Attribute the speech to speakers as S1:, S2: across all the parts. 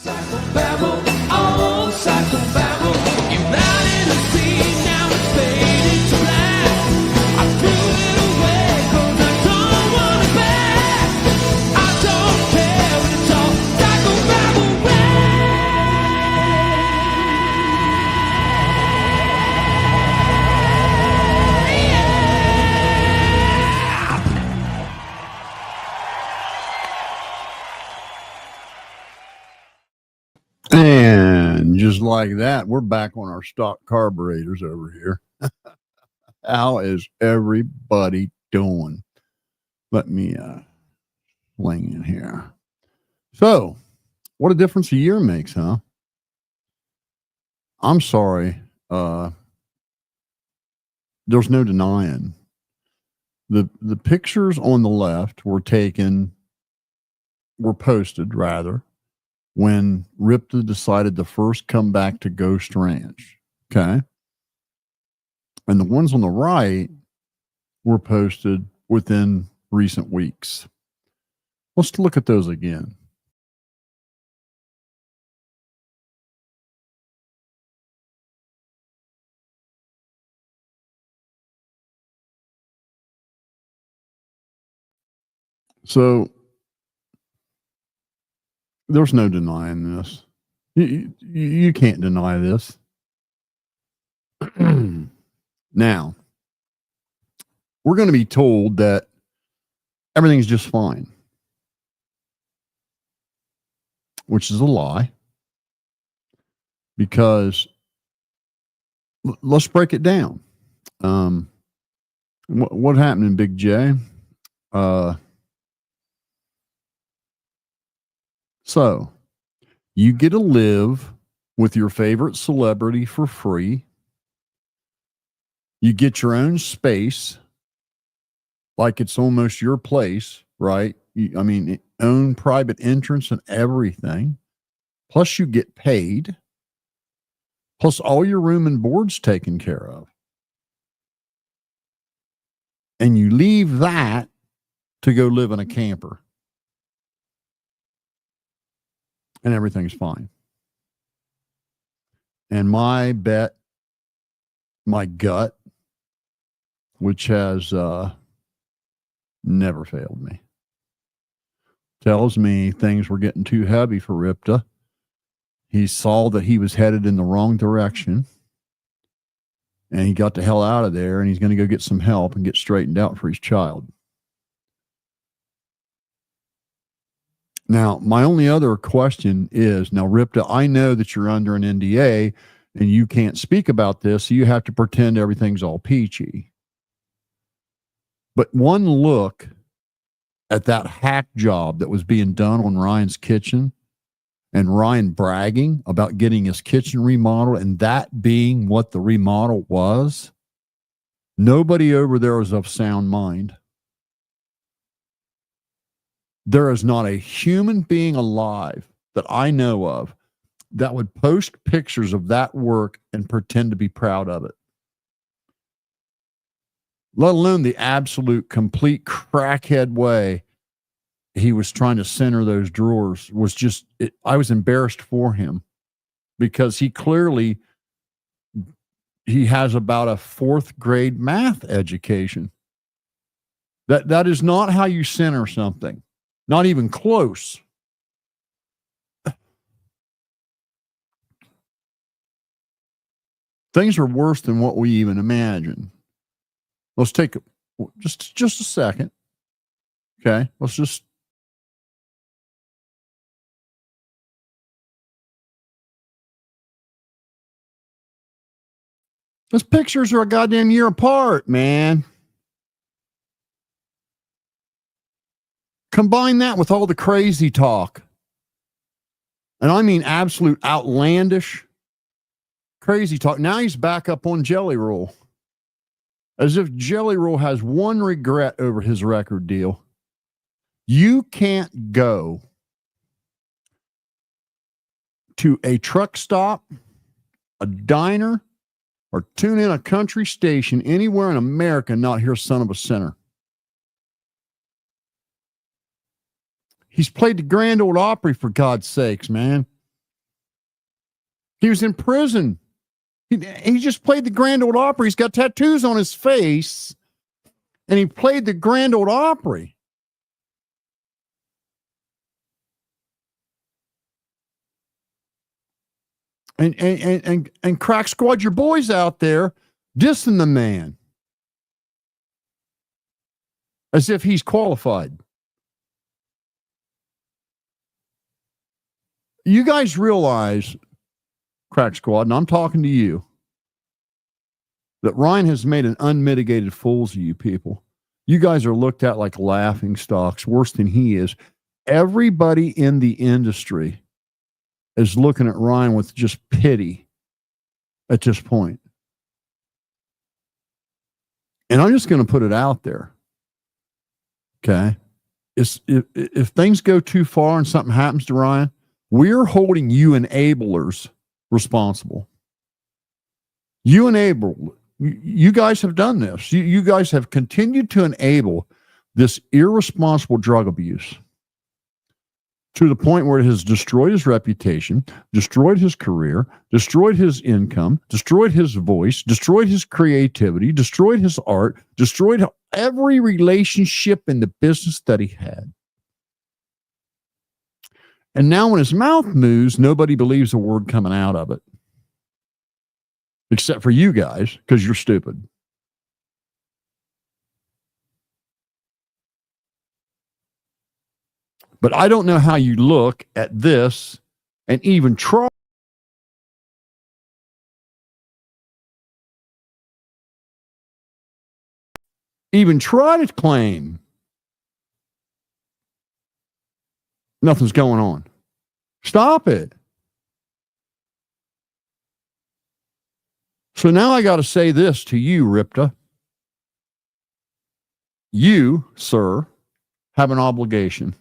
S1: Babble, oh, psychobabble. You're out in the sea, now it's fading to black. I threw it away, 'cause I don't want it back. I don't care when it's all psychobabble.
S2: And just like that, we're back on our stock carburetors over here. How is everybody doing? Let me swing in here. So, what a difference a year makes, huh? I'm sorry. There's no denying. The pictures on the left were posted rather, when Rypta decided to first come back to Ghost Ranch. Okay. And the ones on the right were posted within recent weeks. Let's look at those again. So there's no denying this. You can't deny this. Now, we're going to be told that everything's just fine, which is a lie, because let's break it down. What happened in Big J? So you get to live with your favorite celebrity for free. You get your own space, like it's almost your place, right? Own private entrance and everything. Plus you get paid. Plus all your room and board's taken care of. And you leave that to go live in a camper. And everything's fine. And my gut, which has never failed me, tells me things were getting too heavy for Rypta. He saw that he was headed in the wrong direction, and he got the hell out of there, and he's going to go get some help and get straightened out for his child. Now, my only other question is, now, Rypta, I know that you're under an NDA and you can't speak about this, so you have to pretend everything's all peachy. But one look at that hack job that was being done on Ryan's kitchen, and Ryan bragging about getting his kitchen remodeled, and that being what the remodel was, nobody over there was of sound mind. There is not a human being alive that I know of that would post pictures of that work and pretend to be proud of it. Let alone the absolute complete crackhead way he was trying to center those drawers was just, I was embarrassed for him, because he has about a 4th grade math education. That is not how you center something. Not even close. Things are worse than what we even imagine. Let's take just a second. Okay, those pictures are a goddamn year apart, man. Combine that with all the crazy talk. And I mean absolute outlandish crazy talk. Now he's back up on Jelly Roll. As if Jelly Roll has one regret over his record deal. You can't go to a truck stop, a diner, or tune in a country station anywhere in America and not hear Son of a Sinner. He's played the Grand Ole Opry, for God's sakes, man. He was in prison. He just played the Grand Ole Opry. He's got tattoos on his face, and he played the Grand Ole Opry. And Crack Squad, your boys out there dissing the man as if he's qualified. You guys realize, Crack Squad, and I'm talking to you, that Ryan has made an unmitigated fools of you people. You guys are looked at like laughing stocks, worse than he is. Everybody in the industry is looking at Ryan with just pity at this point. And I'm just going to put it out there. Okay. If things go too far and something happens to Ryan, we're holding you enablers responsible. You guys have done this. You guys have continued to enable this irresponsible drug abuse to the point where it has destroyed his reputation, destroyed his career, destroyed his income, destroyed his voice, destroyed his creativity, destroyed his art, destroyed every relationship in the business that he had. And now when his mouth moves, nobody believes a word coming out of it. Except for you guys, because you're stupid. But I don't know how you look at this and even try to claim nothing's going on. Stop it. So now I got to say this to you, Rypta. You, sir, have an obligation.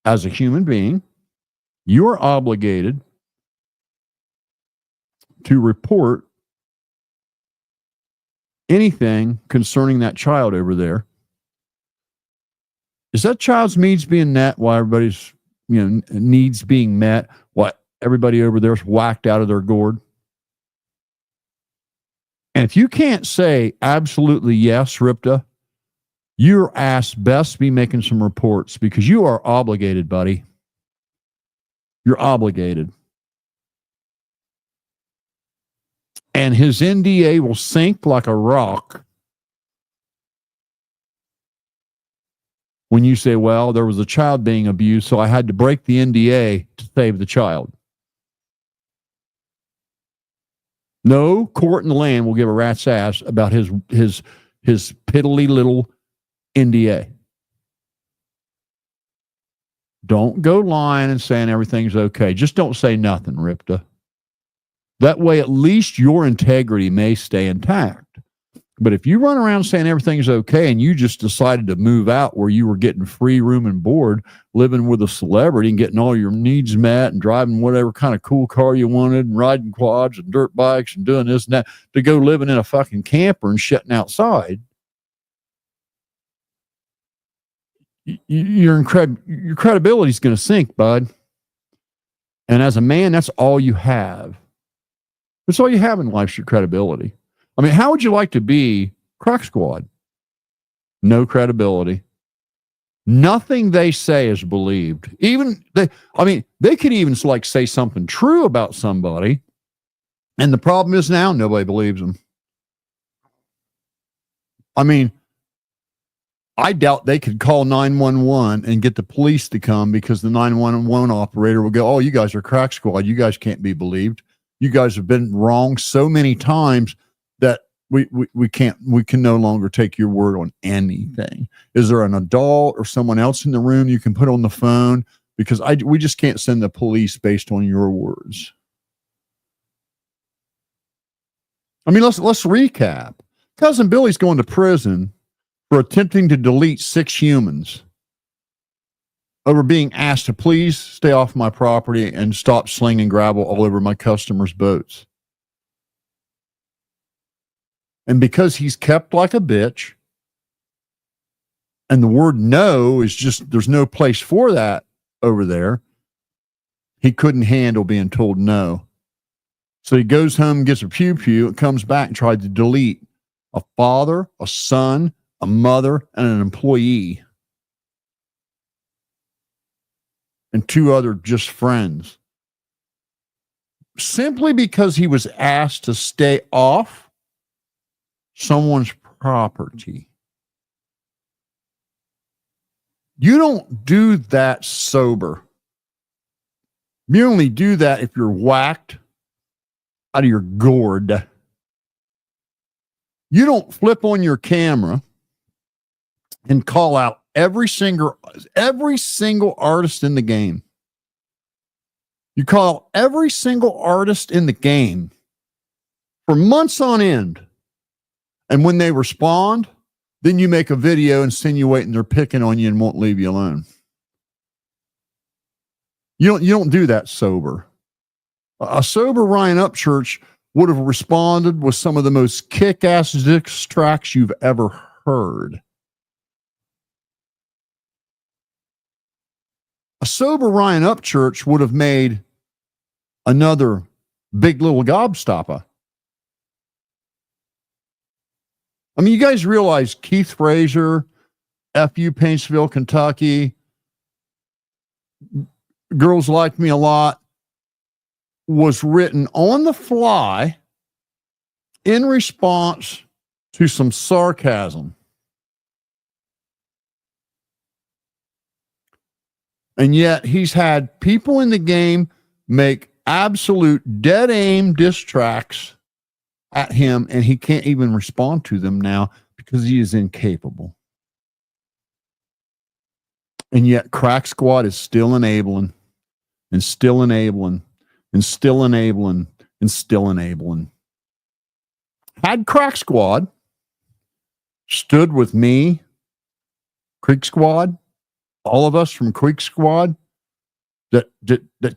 S2: As a human being, you are obligated to report anything concerning that child over there. Is that child's needs being met while everybody's, needs being met? While everybody over there is whacked out of their gourd? And if you can't say absolutely yes, Rypta, your ass best be making some reports because you are obligated, buddy. You're obligated. And his NDA will sink like a rock when you say, well, there was a child being abused, so I had to break the NDA to save the child. No court in the land will give a rat's ass about his piddly little NDA. Don't go lying and saying everything's okay. Just don't say nothing, Rypta. That way, at least your integrity may stay intact. But if you run around saying everything's okay and you just decided to move out where you were getting free room and board, living with a celebrity and getting all your needs met and driving whatever kind of cool car you wanted and riding quads and dirt bikes and doing this and that, to go living in a fucking camper and shitting outside, your credibility is going to sink, bud. And as a man, that's all you have. That's all you have in life, your credibility. I mean, how would you like to be Crack Squad? No credibility. Nothing they say is believed. They could even say something true about somebody. And the problem is now nobody believes them. I mean, I doubt they could call 911 and get the police to come because the 911 operator will go, oh, you guys are Crack Squad. You guys can't be believed. You guys have been wrong so many times that we can no longer take your word on anything. Is there an adult or someone else in the room you can put on the phone? Because we just can't send the police based on your words. I mean, let's recap. Cousin Billy's going to prison for attempting to delete 6 humans over being asked to please stay off my property and stop slinging gravel all over my customers' boats. And because he's kept like a bitch, and the word no is just, there's no place for that over there, He couldn't handle being told no. So he goes home, gets a pew, and comes back and tried to delete a father, a son, a mother, and an employee. And 2 other just friends. Simply because he was asked to stay off someone's property. You don't do that sober. You only do that if you're whacked out of your gourd. You don't flip on your camera and call out every single artist in the game. You call out every single artist in the game for months on end. And when they respond, then you make a video insinuating they're picking on you and won't leave you alone. You don't do that sober. A sober Ryan Upchurch would have responded with some of the most kick-ass disstracks you've ever heard. A sober Ryan Upchurch would have made another Big Little Gobstopper. I mean, you guys realize Keith Frazier, F.U. Paintsville, Kentucky, Girls Like Me a Lot, was written on the fly in response to some sarcasm. And yet he's had people in the game make absolute dead aim diss tracks at him, and he can't even respond to them now because he is incapable. And yet Crack Squad is still enabling and still enabling and still enabling and still enabling. Had Crack Squad stood with me, Creek Squad, all of us from Creek Squad that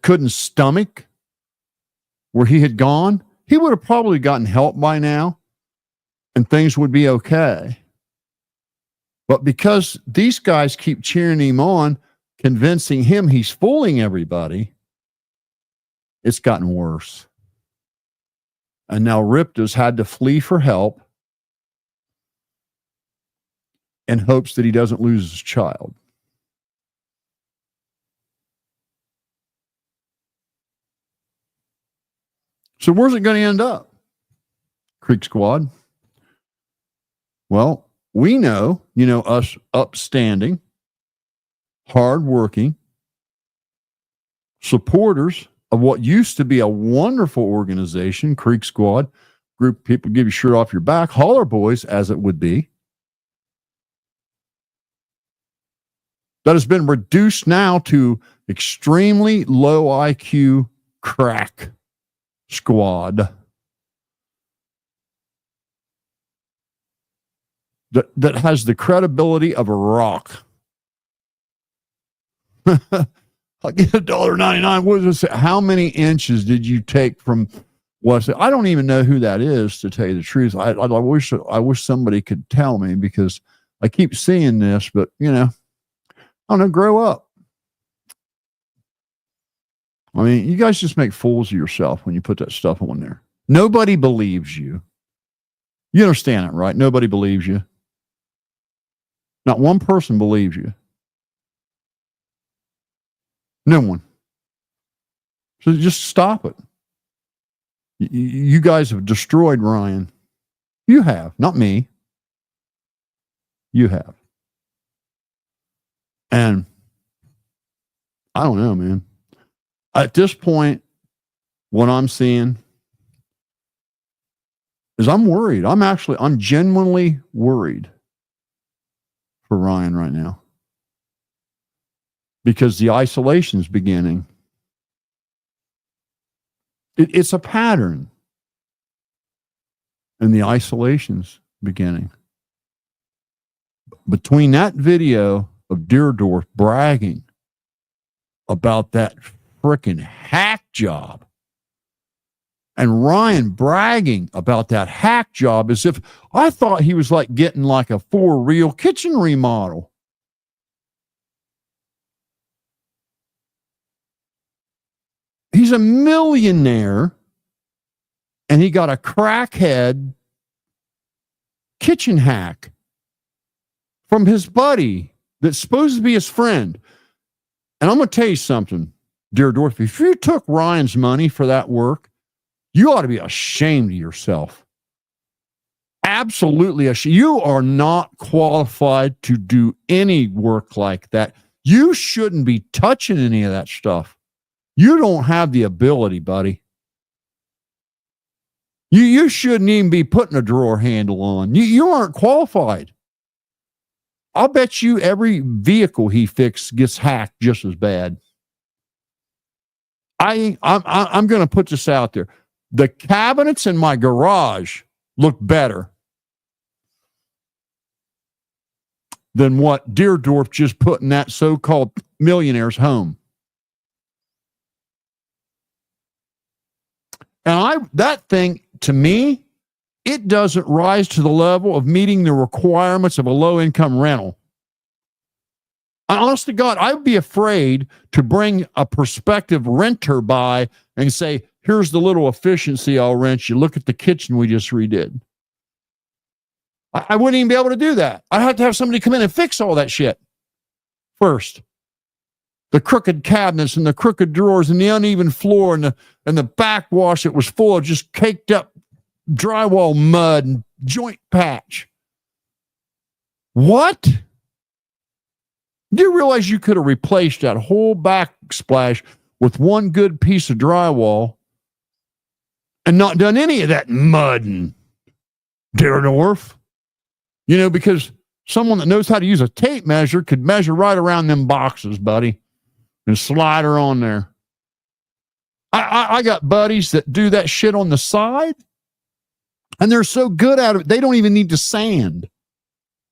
S2: couldn't stomach where he had gone, he would have probably gotten help by now and things would be okay. But because these guys keep cheering him on, convincing him he's fooling everybody, it's gotten worse. And now Rypta's had to flee for help in hopes that he doesn't lose his child. So where's it going to end up, Creek Squad? Well, we know, us upstanding, hardworking supporters of what used to be a wonderful organization, Creek Squad, group of people give you shirt off your back, holler boys, as it would be, that has been reduced now to extremely low IQ crack squad that has the credibility of a rock. I'll get $1.99. What does it say? How many inches did you take from what's it? I don't even know who that is, to tell you the truth. I wish somebody could tell me, because I keep seeing this, but I don't know, grow up. I mean, you guys just make fools of yourself when you put that stuff on there. Nobody believes you. You understand it, right? Nobody believes you. Not one person believes you. No one. So just stop it. You guys have destroyed Ryan. You have, not me. You have. And I don't know, man. At this point, what I'm seeing is I'm worried. I'm genuinely worried for Ryan right now, because the isolation is beginning. It's a pattern, and the isolation's beginning. Between that video of Deerdorf bragging about that freaking hack job and Ryan bragging about that hack job as if I thought he was like getting like a for-real kitchen remodel. He's a millionaire, and he got a crackhead kitchen hack from his buddy that's supposed to be his friend. And I'm going to tell you something, dear Dorothy, if you took Ryan's money for that work, you ought to be ashamed of yourself. Absolutely ashamed. You are not qualified to do any work like that. You shouldn't be touching any of that stuff. You don't have the ability, buddy. You shouldn't even be putting a drawer handle on. You aren't qualified. I'll bet you every vehicle he fixed gets hacked just as bad. I'm going to put this out there. The cabinets in my garage look better than what Deerdorf just put in that so-called millionaire's home. And that thing, to me, it doesn't rise to the level of meeting the requirements of a low-income rental. Honest to God, I would be afraid to bring a prospective renter by and say, here's the little efficiency I'll rent you. Look at the kitchen we just redid. I wouldn't even be able to do that. I'd have to have somebody come in and fix all that shit first. The crooked cabinets and the crooked drawers and the uneven floor and the backwash that was full of just caked up drywall mud and joint patch. What? Do you realize you could have replaced that whole backsplash with one good piece of drywall and not done any of that mud and Deerdorf? You know, because someone that knows how to use a tape measure could measure right around them boxes, buddy, and slide her on there. I got buddies that do that shit on the side, and they're so good at it, they don't even need to sand.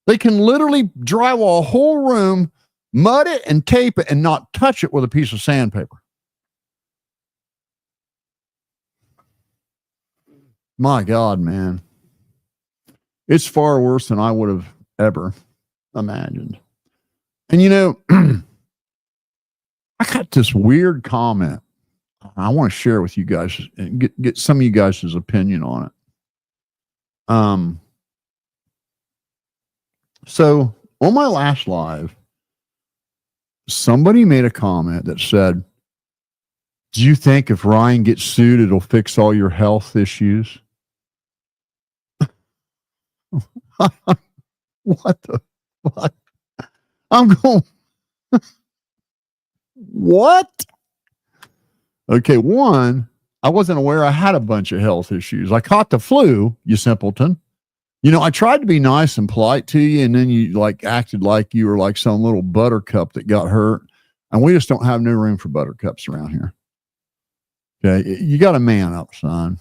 S2: They can literally drywall a whole room, mud it and tape it, and not touch it with a piece of sandpaper. My God, man. It's far worse than I would have ever imagined. And you know, I got this weird comment. I want to share with you guys and get some of you guys' opinion on it. So on my last live, somebody made a comment that said, do you think if Ryan gets sued, it'll fix all your health issues? What the fuck? I'm going, what? Okay, one, I wasn't aware I had a bunch of health issues. I caught the flu, you simpleton. You know, I tried to be nice and polite to you, and then you like acted like you were like some little buttercup that got hurt. And we just don't have no room for buttercups around here. Okay, you got to man up, son.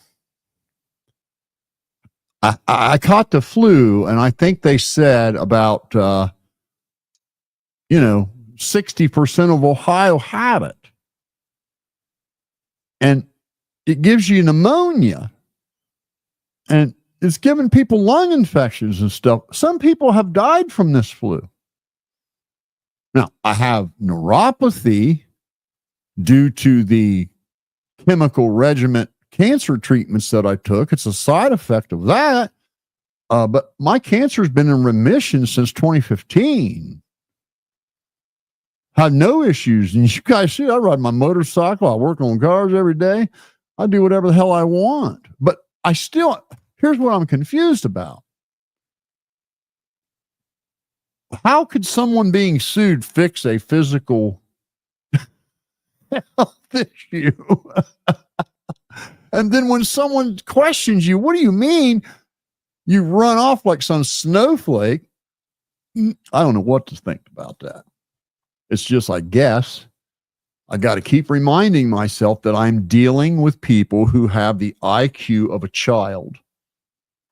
S2: I caught the flu, and I think they said about, 60% of Ohio have it. And it gives you pneumonia. And it's giving people lung infections and stuff. Some people have died from this flu. Now, I have neuropathy due to the chemical regimen cancer treatments that I took. It's a side effect of that. But my cancer has been in remission since 2015. Had no issues. And you guys see, I ride my motorcycle. I work on cars every day. I do whatever the hell I want. But I still, here's what I'm confused about. How could someone being sued fix a physical health issue? And then when someone questions you, what do you mean? You run off like some snowflake. I don't know what to think about that. It's just, I guess, I got to keep reminding myself that I'm dealing with people who have the IQ of a child.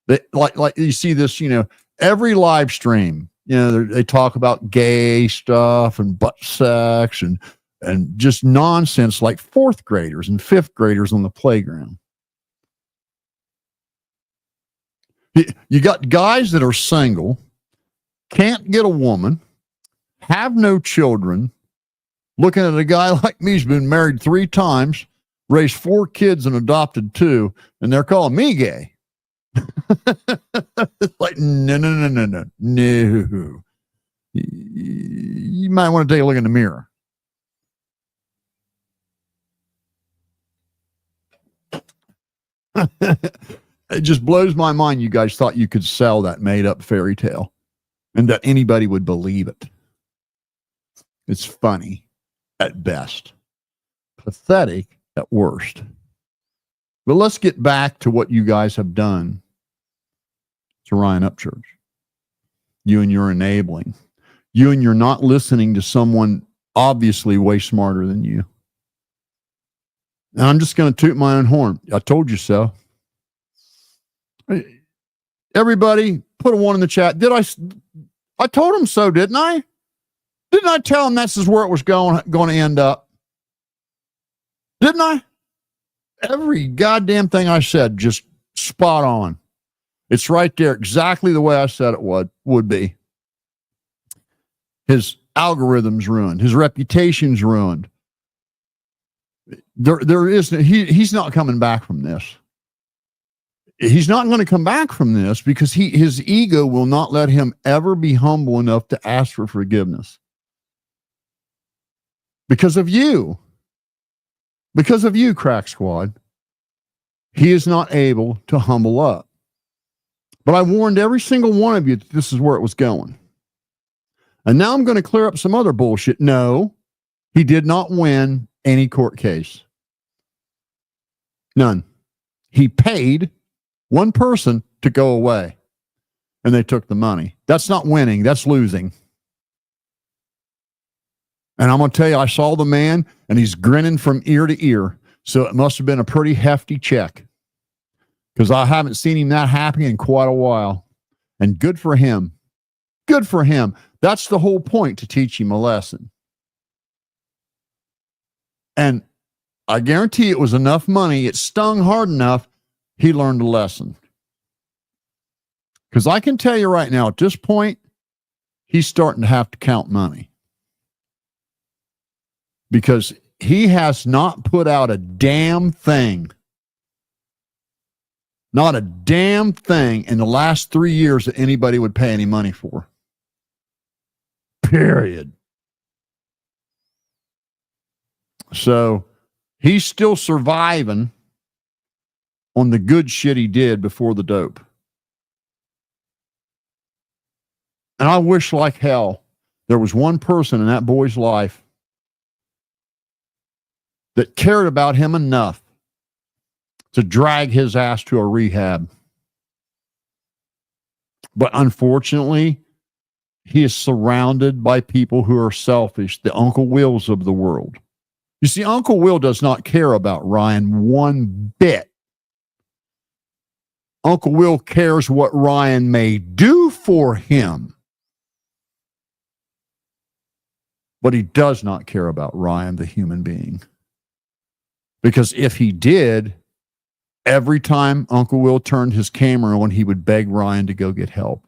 S2: They, like you see this, every live stream, they talk about gay stuff and butt sex and just nonsense like fourth graders and fifth graders on the playground. You got guys that are single, can't get a woman, have no children, looking at a guy like me who's been married 3 times, raised 4 kids and adopted 2, and they're calling me gay. It's like, no. You might want to take a look in the mirror. It just blows my mind you guys thought you could sell that made-up fairy tale and that anybody would believe it. It's funny at best, pathetic at worst. But let's get back to what you guys have done to Ryan Upchurch. You and your enabling. You and you're not listening to someone obviously way smarter than you. And I'm just going to toot my own horn. I told you so. Everybody, put a 1 in the chat. I told him so, didn't I? Didn't I tell him this is where it was going to end up? Didn't I? Every goddamn thing I said, just spot on. It's right there, exactly the way I said it would be. His algorithm's ruined. His reputation's ruined. He's not coming back from this. He's not going to come back from this because his ego will not let him ever be humble enough to ask for forgiveness. Because of you. Because of you, Crack Squad. He is not able to humble up. But I warned every single one of you that this is where it was going. And now I'm going to clear up some other bullshit. No, he did not win any court case. None. He paid one person to go away, and they took the money. That's not winning. That's losing. And I'm going to tell you, I saw the man, and he's grinning from ear to ear. So it must have been a pretty hefty check, because I haven't seen him that happy in quite a while. And good for him. Good for him. That's the whole point, to teach him a lesson. And I guarantee it was enough money. It stung hard enough. He learned a lesson. Because I can tell you right now, at this point, he's starting to have to count money. Because he has not put out a damn thing. Not a damn thing in the last 3 years that anybody would pay any money for. Period. So he's still surviving on the good shit he did before the dope. And I wish like hell there was one person in that boy's life that cared about him enough to drag his ass to a rehab. But unfortunately, he is surrounded by people who are selfish, the Uncle Wills of the world. You see, Uncle Will does not care about Ryan one bit. Uncle Will cares what Ryan may do for him. But he does not care about Ryan, the human being. Because if he did, every time Uncle Will turned his camera on, he would beg Ryan to go get help.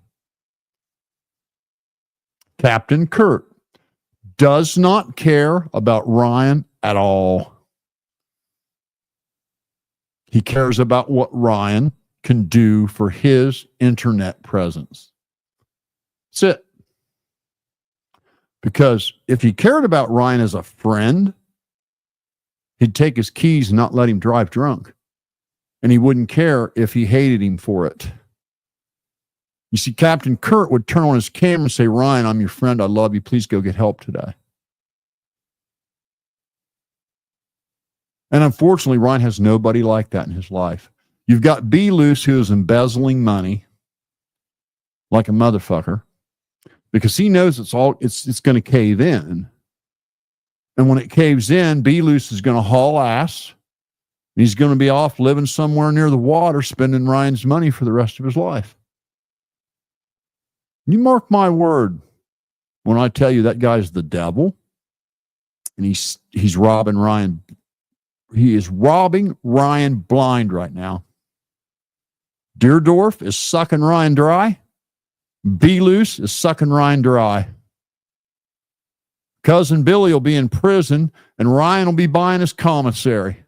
S2: Captain Kurt does not care about Ryan at all. He cares about what Ryan can do for his internet presence. That's it. Because if he cared about Ryan as a friend, he'd take his keys and not let him drive drunk. And he wouldn't care if he hated him for it. You see, Captain Kurt would turn on his camera and say, Ryan, I'm your friend. I love you. Please go get help today. And unfortunately, Ryan has nobody like that in his life. You've got B. Loose, who is embezzling money like a motherfucker because he knows it's going to cave in. And when it caves in, B. Loose is going to haul ass. And he's going to be off living somewhere near the water, spending Ryan's money for the rest of his life. You mark my word when I tell you that guy's the devil, and he's robbing Ryan. He is robbing Ryan blind right now. Deerdorf is sucking Ryan dry. B. Loose is sucking Ryan dry. Cousin Billy will be in prison, and Ryan will be buying his commissary.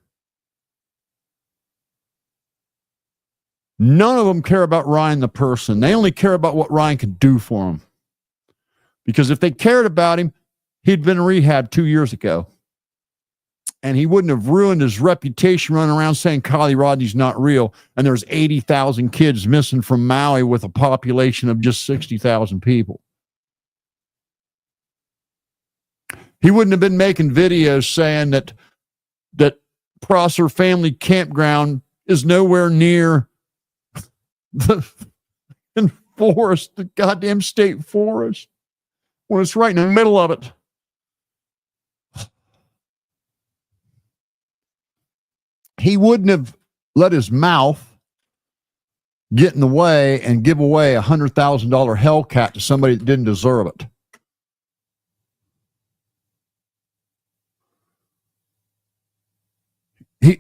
S2: None of them care about Ryan the person. They only care about what Ryan can do for them. Because if they cared about him, he'd been in rehab 2 years ago. And he wouldn't have ruined his reputation running around saying Kylie Rodney's not real. And there's 80,000 kids missing from Maui with a population of just 60,000 people. He wouldn't have been making videos saying that Prosser Family Campground is nowhere near the forest, the goddamn state forest, when it's right in the middle of it. He wouldn't have let his mouth get in the way and give away a $100,000 Hellcat to somebody that didn't deserve it.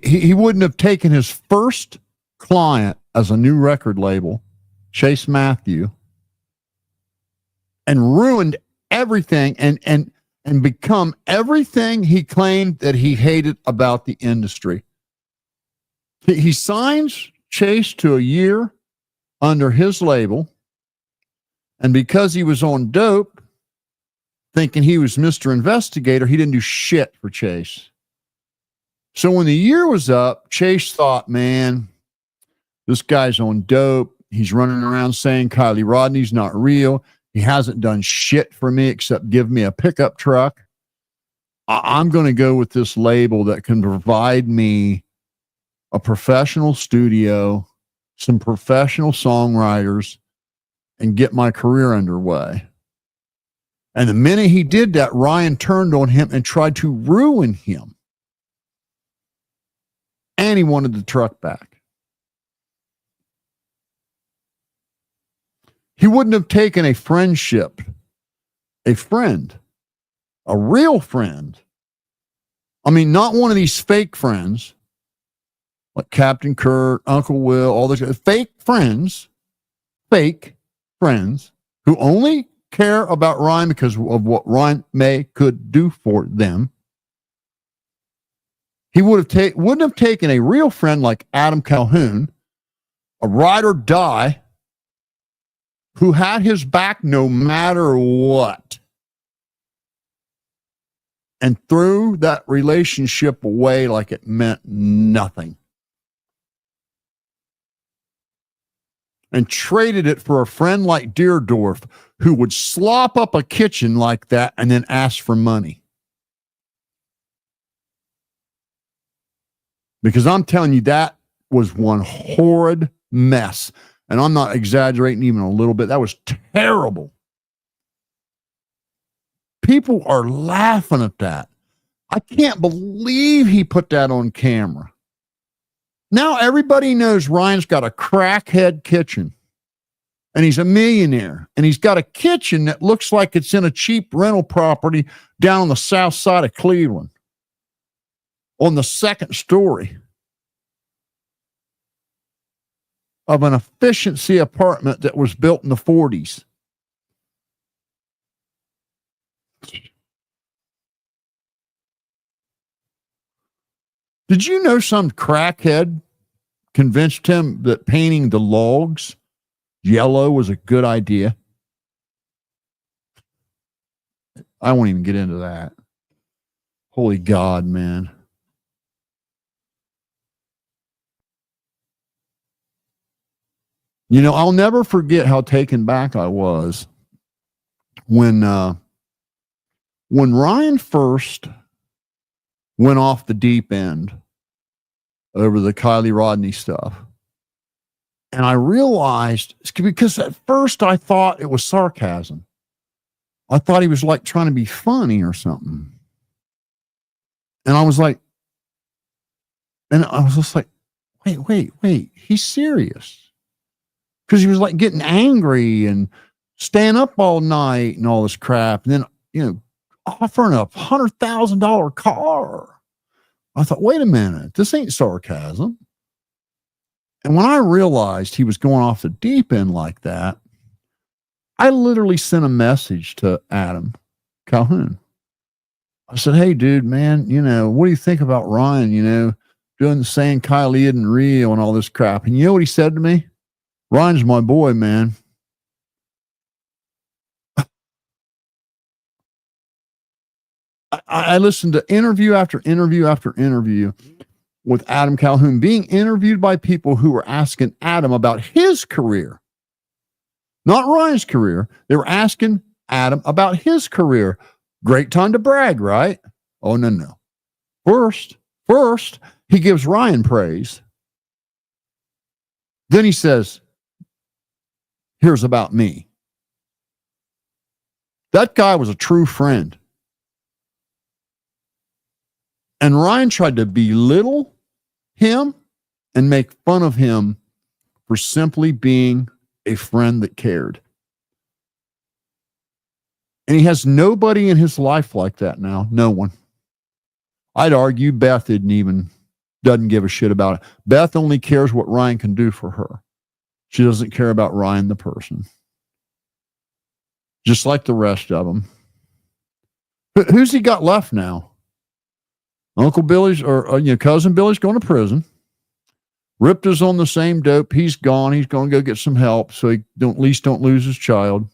S2: He wouldn't have taken his first client as a new record label, Chase Matthew, and ruined everything and become everything he claimed that he hated about the industry. He signs Chase to a year under his label, and because he was on dope, thinking he was Mr. Investigator, he didn't do shit for Chase. So when the year was up, Chase thought, man, this guy's on dope. He's running around saying Kylie Rodney's not real. He hasn't done shit for me except give me a pickup truck. I'm going to go with this label that can provide me a professional studio, some professional songwriters, and get my career underway. And the minute he did that, Ryan turned on him and tried to ruin him. And he wanted the truck back. He wouldn't have taken a friendship, a friend, a real friend. I mean, not one of these fake friends, like Captain Kurt, Uncle Will, all those fake friends who only care about Ryan because of what Ryan could do for them. He wouldn't have taken a real friend like Adam Calhoun, a ride or die, who had his back no matter what, and threw that relationship away like it meant nothing. And traded it for a friend like Deerdorf, who would slop up a kitchen like that and then ask for money. Because I'm telling you, that was one horrid mess. And I'm not exaggerating even a little bit. That was terrible. People are laughing at that. I can't believe he put that on camera. Now everybody knows Ryan's got a crackhead kitchen. And he's a millionaire. And he's got a kitchen that looks like it's in a cheap rental property down on the south side of Cleveland, on the second story of an efficiency apartment that was built in the 40s. Did you know some crackhead convinced him that painting the logs yellow was a good idea? I won't even get into that. Holy God, man. You know, I'll never forget how taken back I was when Ryan first went off the deep end over the Kylie Rodney stuff. And I realized, because at first I thought it was sarcasm. I thought he was like trying to be funny or something. And I was just like, wait, he's serious. Because he was like getting angry and staying up all night and all this crap. And then, you know, offering a $100,000 car. I thought, wait a minute, this ain't sarcasm. And when I realized he was going off the deep end like that, I literally sent a message to Adam Calhoun. I said, hey, dude, man, you know, what do you think about Ryan, you know, doing the saying Kylie isn't real and all this crap? And you know what he said to me? Ryan's my boy, man. I listened to interview after interview after interview with Adam Calhoun being interviewed by people who were asking Adam about his career, not Ryan's career. They were asking Adam about his career. Great time to brag, right? Oh, no. First, he gives Ryan praise. Then he says, here's about me. That guy was a true friend. And Ryan tried to belittle him and make fun of him for simply being a friend that cared. And he has nobody in his life like that now. No one. I'd argue Beth doesn't give a shit about it. Beth only cares what Ryan can do for her. She doesn't care about Ryan the person. Just like the rest of them. Who's he got left now? Uncle Billy's or cousin Billy's going to prison. Rypta's on the same dope. He's gone. He's going to go get some help so he at least don't lose his child.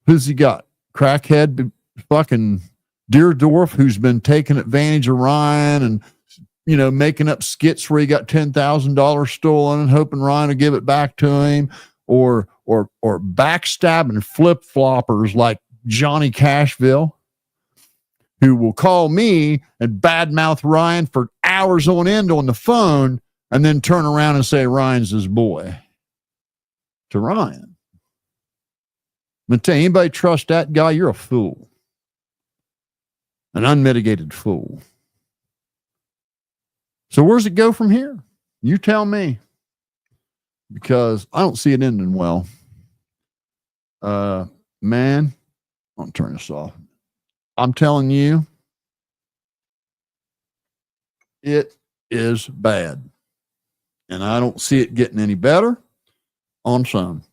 S2: Who's he got? Crackhead fucking Deerdorf, who's been taking advantage of Ryan and making up skits where he got $10,000 stolen and hoping Ryan will give it back to him, or backstabbing flip floppers like Johnny Cashville, who will call me and badmouth Ryan for hours on end on the phone and then turn around and say Ryan's his boy to Ryan. I'm going to tell you, anybody trust that guy, you're a fool. An unmitigated fool. So where's it go from here? You tell me. Because I don't see it ending well. Man, I'll turn this off. I'm telling you, it is bad. And I don't see it getting any better on some.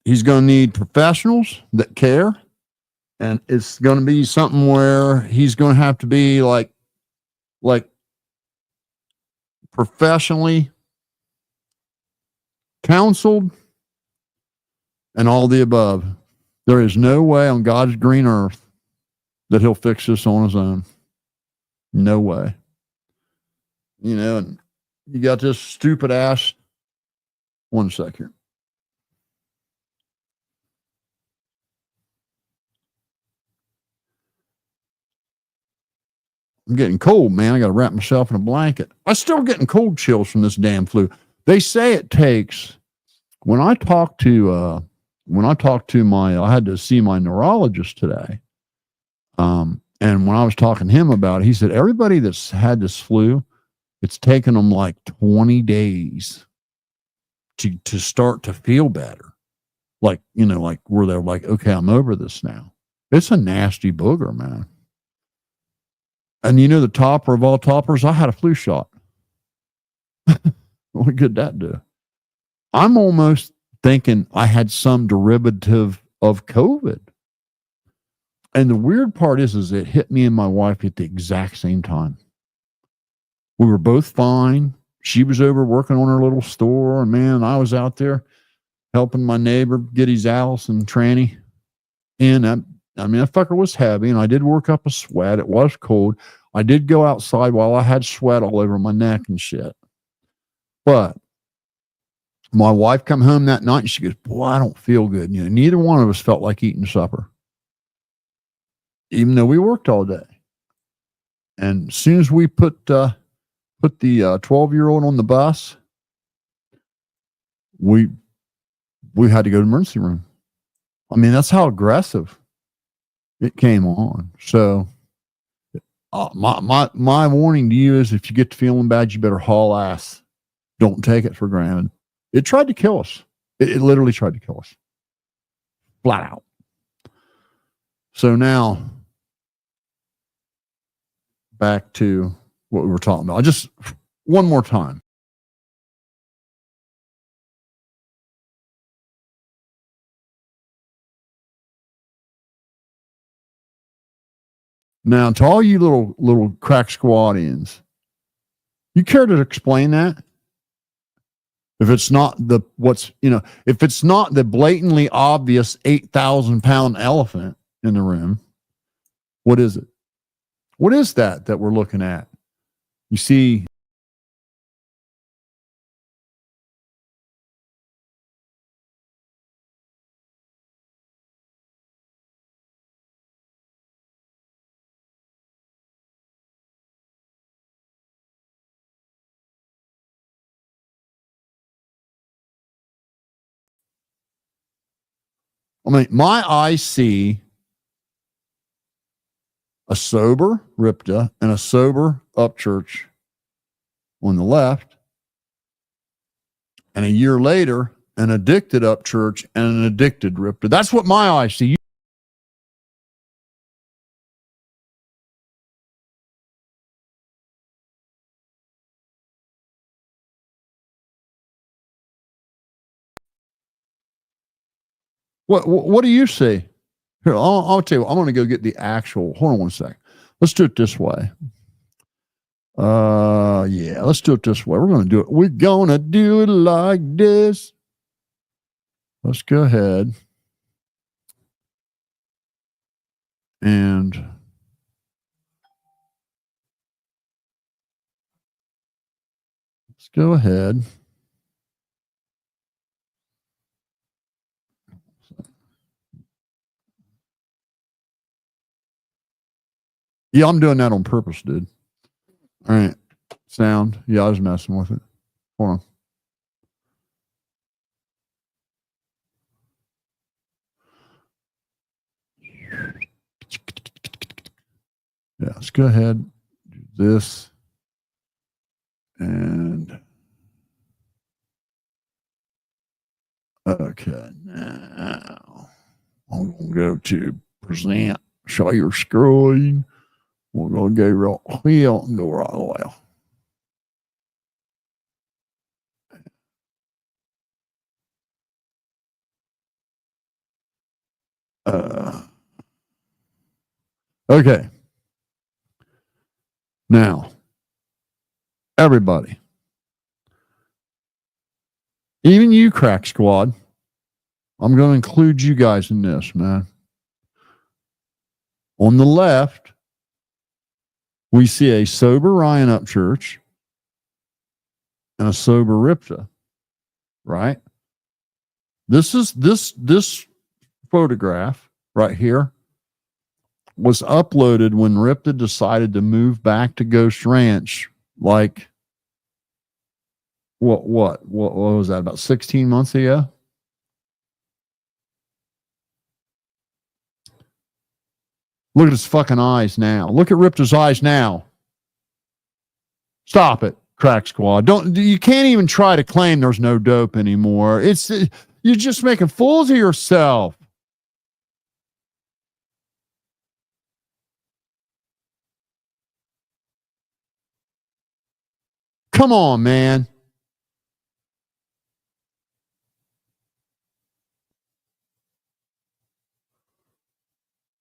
S2: He's going to need professionals that care. And it's going to be something where he's going to have to be like professionally counseled and all the above. There is no way on God's green earth that he'll fix this on his own. No way. And you got this stupid ass. One sec here. I'm getting cold, man. I got to wrap myself in a blanket. I'm still getting cold chills from this damn flu. They say it takes, when I talked to I had to see my neurologist today. And when I was talking to him about it, he said, everybody that's had this flu, it's taken them like 20 days to start to feel better. Like where they're like, okay, I'm over this now. It's a nasty booger, man. And the topper of all toppers, I had a flu shot. What good that do? I'm almost thinking I had some derivative of COVID. And the weird part is it hit me and my wife at the exact same time. We were both fine. She was over working on her little store, and man, I was out there helping my neighbor get his Allison tranny. And that fucker was heavy, and I did work up a sweat. It was cold. I did go outside while I had sweat all over my neck and shit. But my wife come home that night and she goes, boy, I don't feel good. Neither one of us felt like eating supper, even though we worked all day. And as soon as we put the 12-year-old on the bus, we had to go to the emergency room. I mean, that's how aggressive it came on. So my warning to you is, if you get to feeling bad, you better haul ass. Don't take it for granted. It tried to kill us. It literally tried to kill us. Flat out. So now, back to what we were talking about. Just one more time. Now, to all you little crack squadians, You care to explain that? If it's not the if it's not the blatantly obvious 8,000-pound elephant in the room, what is it? What is that we're looking at? You see, I mean, my eyes see a sober Rypta and a sober upchurch on the left, and a year later, an addicted upchurch and an addicted Rypta. That's what my eyes see. What do you see? Here, I'll tell you what, I'm going to go get the actual. Hold on one second. Let's do it this way. Yeah, let's do it this way. We're going to do it. We're going to do it like this. Let's go ahead and let's go ahead. Yeah, I'm doing that on purpose, dude. All right. Sound. Yeah, I was messing with it. Hold on. Yeah, let's go ahead, do this, and okay, now I'm going to go to present, show your screen. We're going to go right here and go right away. Okay. Now, everybody, even you, Crack Squad, I'm going to include you guys in this, man. On the left, we see a sober Ryan Upchurch and a sober Rypta, right? This photograph right here was uploaded when Rypta decided to move back to Ghost Ranch. Like, what was that? About 16 months ago? Look at his fucking eyes now. Look at Rypta's eyes now. Stop it, Crack Squad. You can't even try to claim there's no dope anymore. You're just making fools of yourself. Come on, man.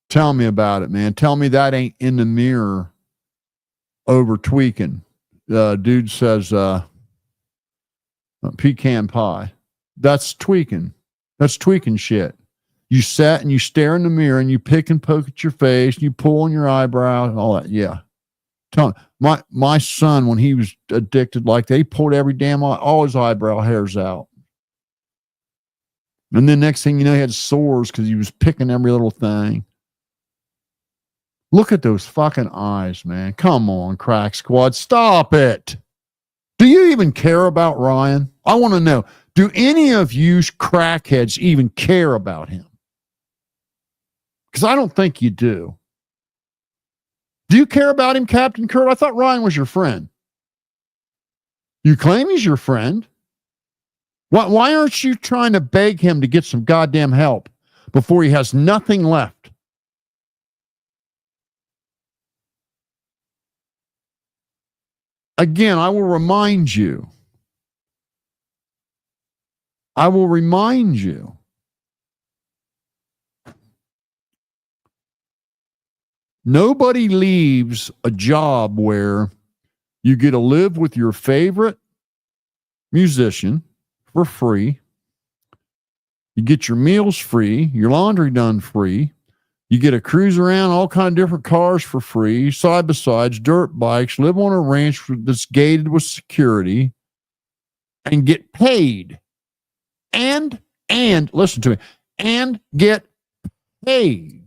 S2: Tell me about it, man. Tell me that ain't in the mirror over tweaking. Dude says pecan pie. That's tweaking. That's tweaking shit. You sat and you stare in the mirror and you pick and poke at your face, and you pull on your eyebrow and all that. Yeah. Tell me, my son, when he was addicted like that, he pulled every damn all his eyebrow hairs out. And then next thing you know, he had sores because he was picking every little thing. Look at those fucking eyes, man. Come on, Crack Squad. Stop it. Do you even care about Ryan? I want to know, do any of you crackheads even care about him? Because I don't think you do. Do you care about him, Captain Kurt? I thought Ryan was your friend. You claim he's your friend. Why aren't you trying to beg him to get some goddamn help before he has nothing left? Again, I will remind you. Nobody leaves a job where You get to live with your favorite musician for free. You get your meals free, your laundry done free. You get to cruise around all kind of different cars for free, side by sides, dirt bikes, live on a ranch that's gated with security, and get paid. And listen to me, and get paid.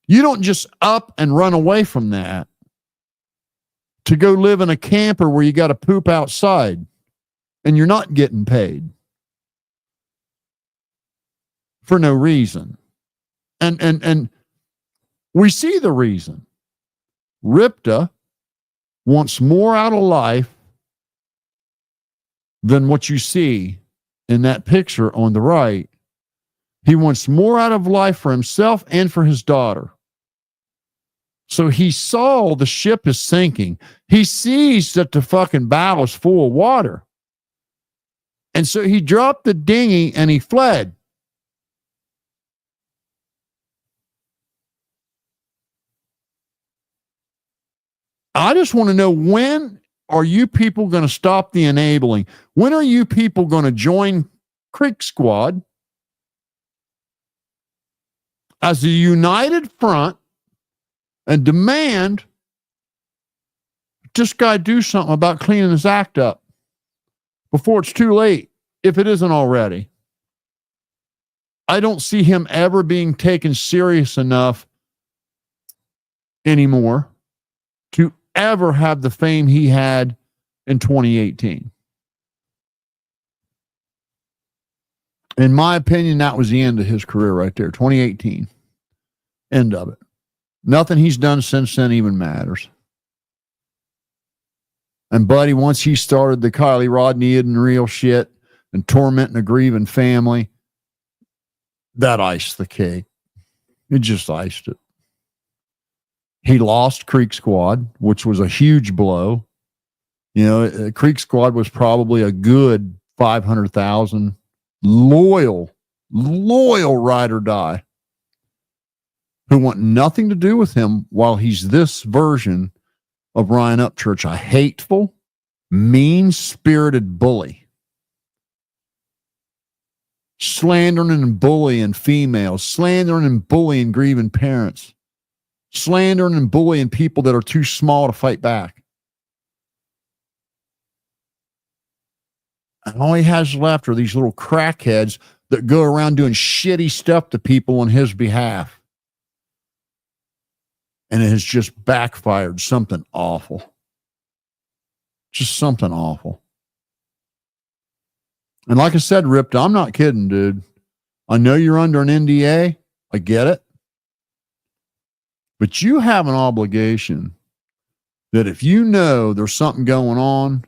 S2: You don't just up and run away from that to go live in a camper where you got to poop outside and you're not getting paid for no reason. And we see the reason. Rypta wants more out of life than what you see in that picture on the right. He wants more out of life for himself and for his daughter. So he saw the ship is sinking. He sees that the fucking bow is full of water. And so he dropped the dinghy and he fled. I just want to know, when are you people going to stop the enabling? When are you people going to join Creek Squad as a united front and demand this guy do something about cleaning his act up before it's too late, if it isn't already? I don't see him ever being taken serious enough anymore to ever have the fame he had in 2018. In my opinion, that was the end of his career right there. 2018. End of it. Nothing he's done since then even matters. And buddy, once he started the Kylie Rodney and real shit and tormenting a grieving family, that iced the cake. It just iced it. He lost Creek Squad, which was a huge blow. You know, Creek Squad was probably a good 500,000 loyal ride or die who want nothing to do with him while he's this version of Ryan Upchurch, a hateful, mean-spirited bully. Slandering and bullying females, slandering and bullying grieving parents, slandering and bullying people that are too small to fight back. And all he has left are these little crackheads that go around doing shitty stuff to people on his behalf. And it has just backfired. Something awful. Just something awful. And like I said, Rypta, I'm not kidding, dude. I know you're under an NDA. I get it. But you have an obligation that if you know there's something going on,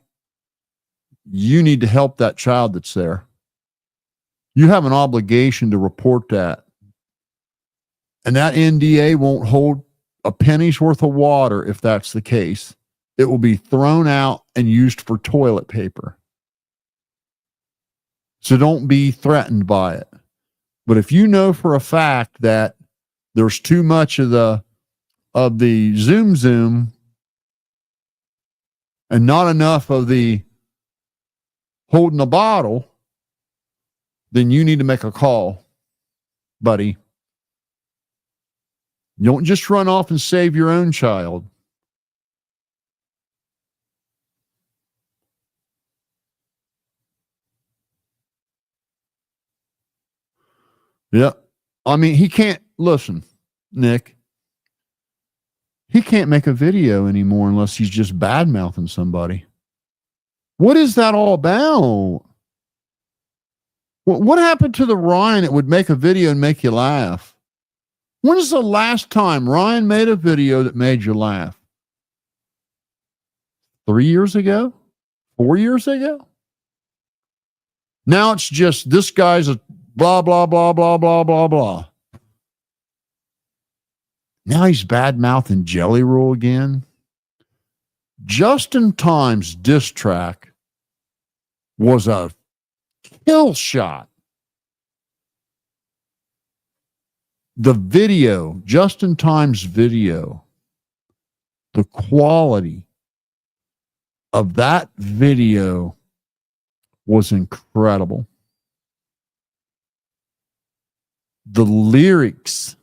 S2: you need to help that child that's there. You have an obligation to report that. And that NDA won't hold a penny's worth of water if that's the case. It will be thrown out and used for toilet paper. So don't be threatened by it. But if you know for a fact that there's too much of the zoom and not enough of the holding the bottle, then you need to make a call, buddy. You don't just run off and save your own child. Yeah. I mean, he can't, listen, Nick, he can't make a video anymore unless he's just bad-mouthing somebody. What is that all about? What happened to the Ryan that would make a video and make you laugh? When is the last time Ryan made a video that made you laugh? 3 years ago? 4 years ago? Now it's just, this guy's a blah, blah, blah, blah, blah, blah, blah. Now he's bad-mouthing Jelly Roll again. Justin Time's diss track was a kill shot. The video, Justin Time's video, the quality of that video was incredible. The lyrics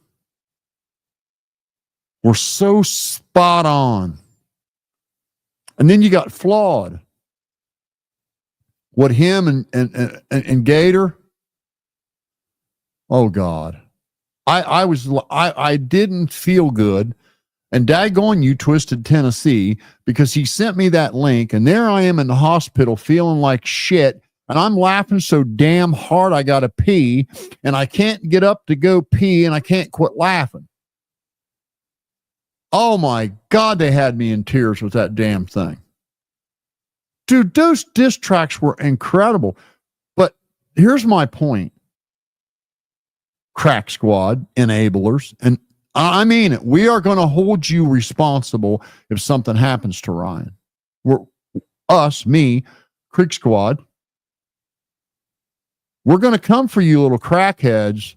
S2: were so spot on. And then you got Flawed. What him and Gator. Oh God. I didn't feel good. And daggone you, Twisted Tennessee, because he sent me that link, and there I am in the hospital feeling like shit, and I'm laughing so damn hard I gotta pee, and I can't get up to go pee, and I can't quit laughing. Oh my God, they had me in tears with that damn thing. Dude, those diss tracks were incredible. But here's my point. Crack Squad, enablers, and I mean it. We are going to hold you responsible if something happens to Ryan. Me, Creek Squad. We're going to come for you little crackheads,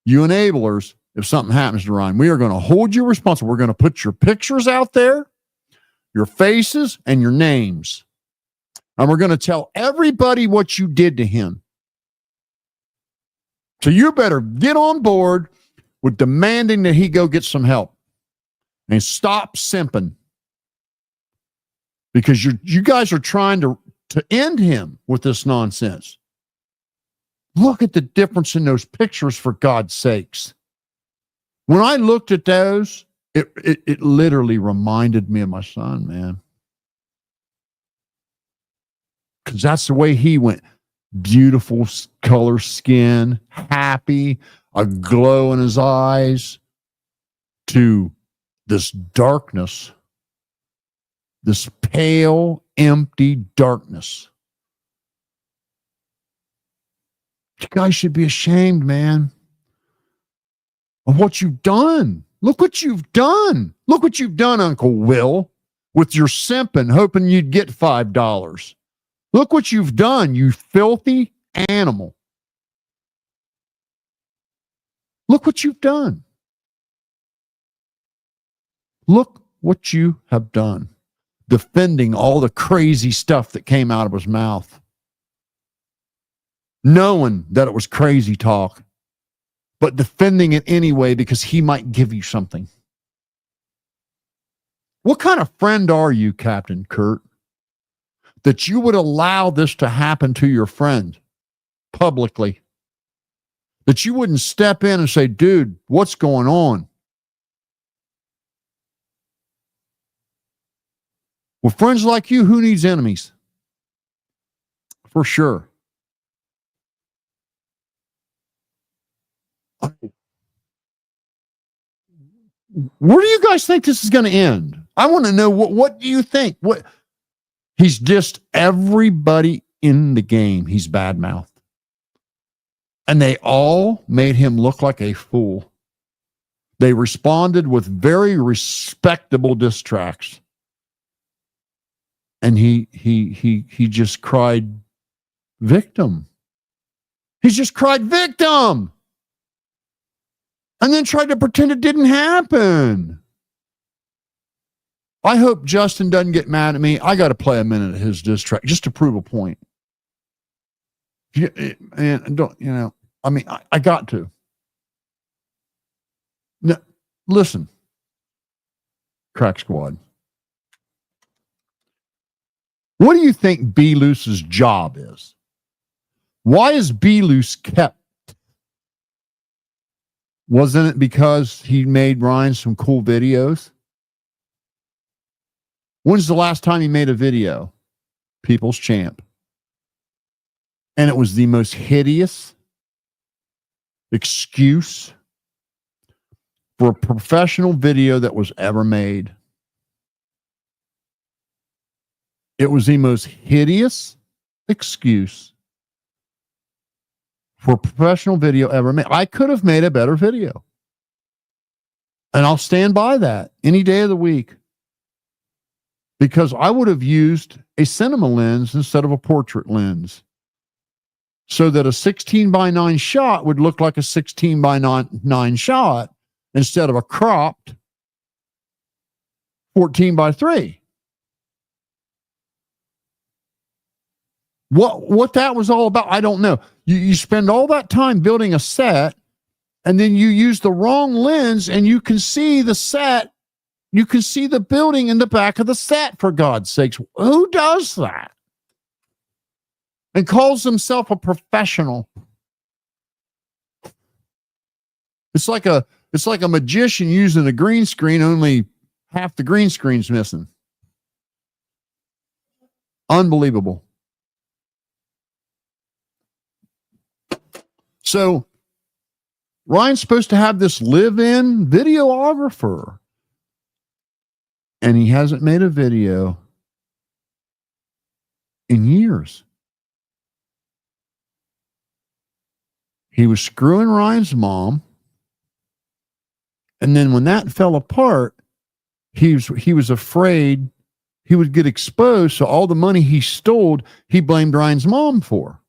S2: you enablers, if something happens to Ryan. We are going to hold you responsible. We're going to put your pictures out there, your faces, and your names. And we're going to tell everybody what you did to him. So you better get on board with demanding that he go get some help and stop simping, because you guys are trying to end him with this nonsense. Look at the difference in those pictures, for God's sakes. When I looked at those, it literally reminded me of my son, man. Because that's the way he went. Beautiful color skin, happy, a glow in his eyes, to this darkness, this pale, empty darkness. You guys should be ashamed, man, of what you've done. Look what you've done. Look what you've done, Uncle Will, with your simping, hoping you'd get $5. Look what you've done, you filthy animal. Look what you've done. Look what you have done. Defending all the crazy stuff that came out of his mouth. Knowing that it was crazy talk, but defending it anyway because he might give you something. What kind of friend are you, Captain Kurt, that you would allow this to happen to your friend publicly? That you wouldn't step in and say, dude, what's going on? With friends like you, who needs enemies? For sure. Where do you guys think this is going to end? I want to know, what do you think? He's just everybody in the game. He's badmouthed. And they all made him look like a fool. They responded with very respectable diss tracks. And he just cried victim. He just cried victim. And then tried to pretend it didn't happen. I hope Justin doesn't get mad at me. I got to play a minute of his diss track just to prove a point. And don't, I mean, I got to. Now, listen, Crack Squad. What do you think B. Loose's job is? Why is B. Loose kept? Wasn't it because he made Ryan some cool videos? When's the last time he made a video? People's Champ. And it was the most hideous excuse for a professional video that was ever made. It was the most hideous excuse for a professional video ever made. I could have made a better video. And I'll stand by that any day of the week. Because I would have used a cinema lens instead of a portrait lens. So that a 16:9 shot would look like a 16:9 shot instead of a cropped 14:3. What that was all about, I don't know. You spend all that time building a set, and then you use the wrong lens, and you can see the set. You can see the building in the back of the set, for God's sakes. Who does that? And calls himself a professional. It's like a magician using a green screen, only half the green screen's missing. Unbelievable. So Ryan's supposed to have this live-in videographer, and he hasn't made a video in years. He was screwing Ryan's mom, and then when that fell apart, he was afraid he would get exposed, so all the money he stole, he blamed Ryan's mom for.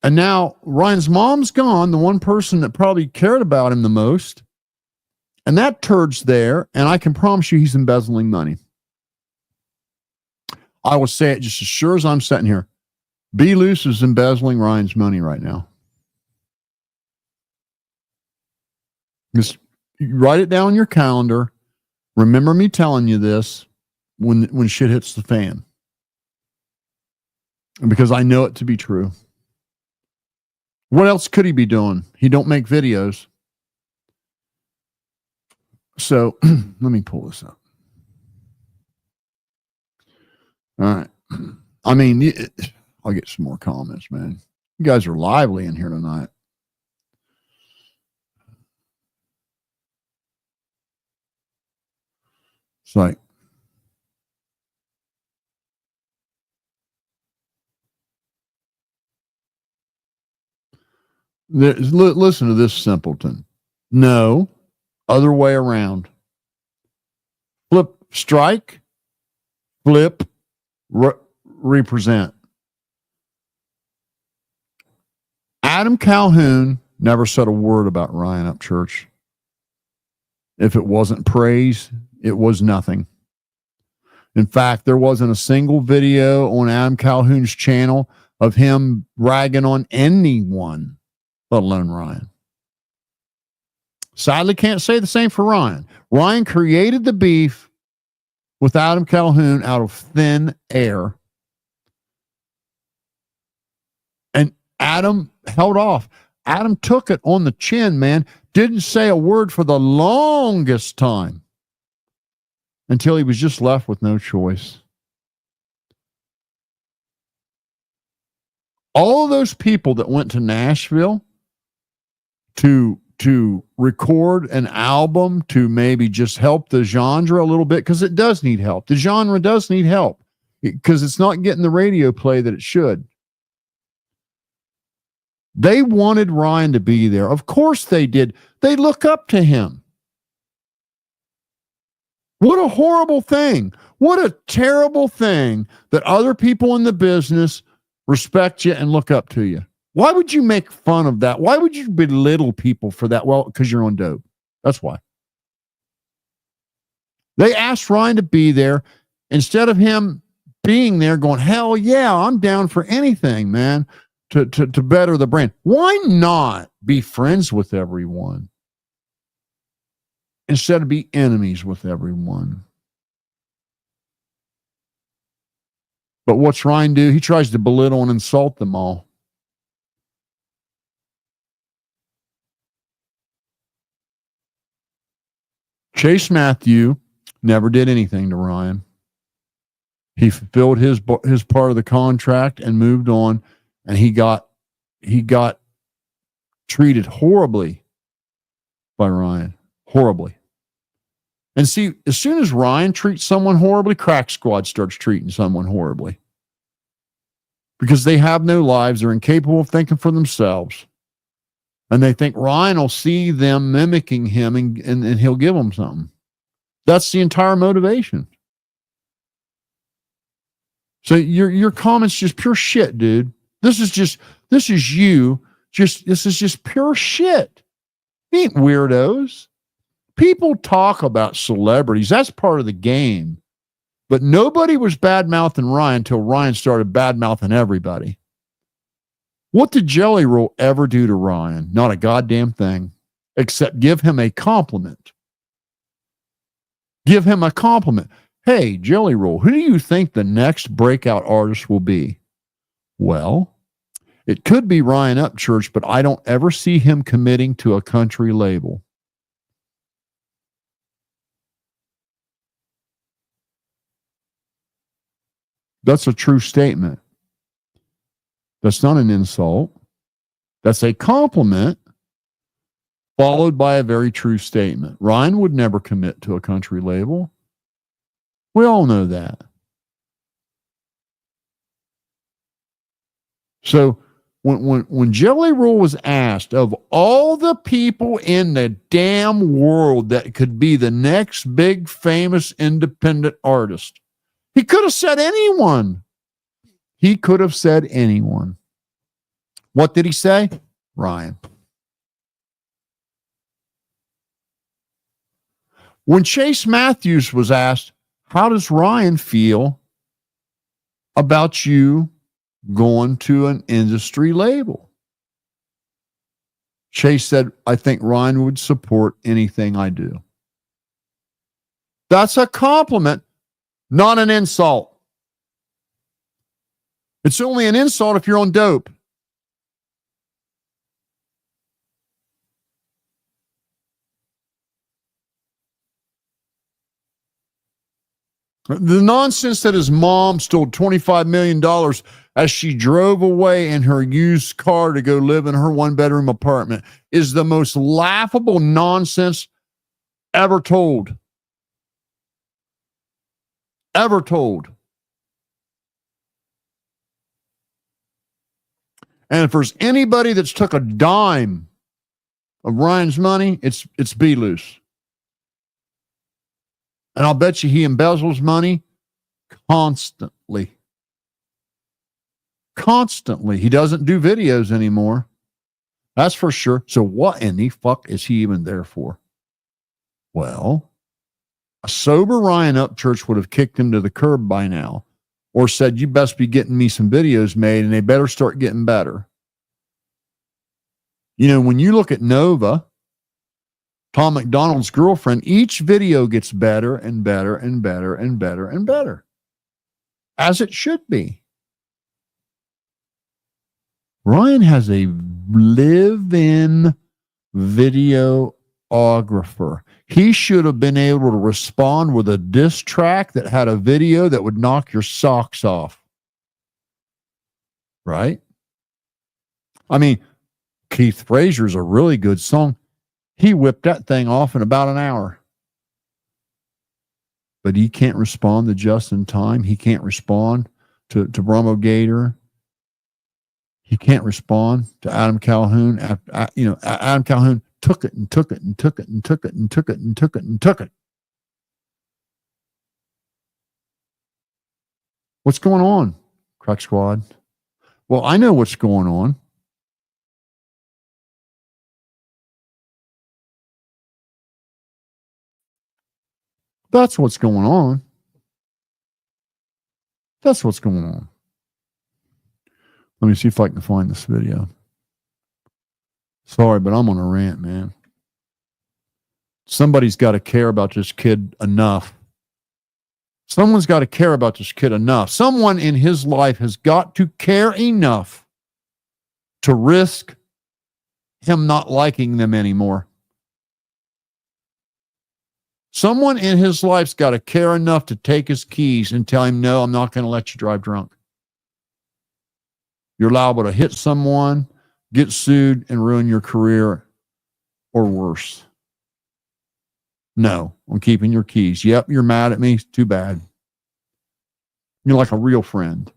S2: And now Ryan's mom's gone, the one person that probably cared about him the most. And that turd's there, and I can promise you he's embezzling money. I will say it just as sure as I'm sitting here. Be Loose is embezzling Ryan's money right now. Just write it down in your calendar. Remember me telling you this when shit hits the fan. Because I know it to be true. What else could he be doing? He don't make videos. So let me pull this up. All right. I mean, I'll get some more comments, man. You guys are lively in here tonight. It's like, listen to this simpleton. No, other way around. Strike, flip, represent. Adam Calhoun never said a word about Ryan Upchurch. If it wasn't praise, it was nothing. In fact, there wasn't a single video on Adam Calhoun's channel of him ragging on anyone, let alone Ryan. Sadly, can't say the same for Ryan. Ryan created the beef with Adam Calhoun out of thin air. And Adam held off. Adam took it on the chin, man. Didn't say a word for the longest time until he was just left with no choice. All of those people that went to Nashville to record an album to maybe just help the genre a little bit, because it does need help. The genre does need help because it's not getting the radio play that it should. They wanted Ryan to be there. Of course they did. They look up to him. What a horrible thing. What a terrible thing that other people in the business respect you and look up to you. Why would you make fun of that? Why would you belittle people for that? Well, because you're on dope. That's why. They asked Ryan to be there instead of him being there going, hell yeah, I'm down for anything, man, to better the brand. Why not be friends with everyone instead of be enemies with everyone? But what's Ryan do? He tries to belittle and insult them all. Chase Matthew never did anything to Ryan. He fulfilled his part of the contract and moved on, and he got treated horribly by Ryan. Horribly. And see, as soon as Ryan treats someone horribly, Crack Squad starts treating someone horribly. Because they have no lives, they're incapable of thinking for themselves. And they think Ryan will see them mimicking him and he'll give them something. That's the entire motivation. So your comments just pure shit, dude. This is just pure shit. You ain't weirdos. People talk about celebrities. That's part of the game. But nobody was bad-mouthing Ryan until Ryan started bad-mouthing everybody. What did Jelly Roll ever do to Ryan? Not a goddamn thing, except give him a compliment. Give him a compliment. Hey, Jelly Roll, who do you think the next breakout artist will be? Well, it could be Ryan Upchurch, but I don't ever see him committing to a country label. That's a true statement. That's not an insult. That's a compliment followed by a very true statement. Ryan would never commit to a country label. We all know that. So when Jelly Roll was asked, of all the people in the damn world that could be the next big famous independent artist, he could have said anyone. He could have said anyone. What did he say? Ryan. When Chase Matthews was asked, how does Ryan feel about you going to an industry label? Chase said, I think Ryan would support anything I do. That's a compliment, not an insult. It's only an insult if you're on dope. The nonsense that his mom stole $25 million as she drove away in her used car to go live in her one-bedroom apartment is the most laughable nonsense ever told. Ever told. And if there's anybody that's took a dime of Ryan's money, it's Be Loose. And I'll bet you he embezzles money constantly. Constantly. He doesn't do videos anymore. That's for sure. So what in the fuck is he even there for? Well, a sober Ryan Upchurch would have kicked him to the curb by now, or said, you best be getting me some videos made and they better start getting better. You know, when you look at Nova, Tom McDonald's girlfriend, each video gets better and better and better and better and better. As it should be. Ryan has a live-in videographer. He should have been able to respond with a diss track that had a video that would knock your socks off. Right? I mean, Keith Frazier's a really good song. He whipped that thing off in about an hour. But he can't respond to Just in Time. He can't respond to Bromo Gator. He can't respond to Adam Calhoun. Adam Calhoun took it and took it and took it and took it and took it and took it and took it. What's going on, Crack Squad? Well, I know what's going on. That's what's going on. That's what's going on. Let me see if I can find this video. Sorry, but I'm on a rant, man. Somebody's got to care about this kid enough. Someone's got to care about this kid enough. Someone in his life has got to care enough to risk him not liking them anymore. Someone in his life's got to care enough to take his keys and tell him, no, I'm not going to let you drive drunk. You're liable to hit someone, get sued, and ruin your career, or worse. No, I'm keeping your keys. Yep, you're mad at me. Too bad. You're like a real friend.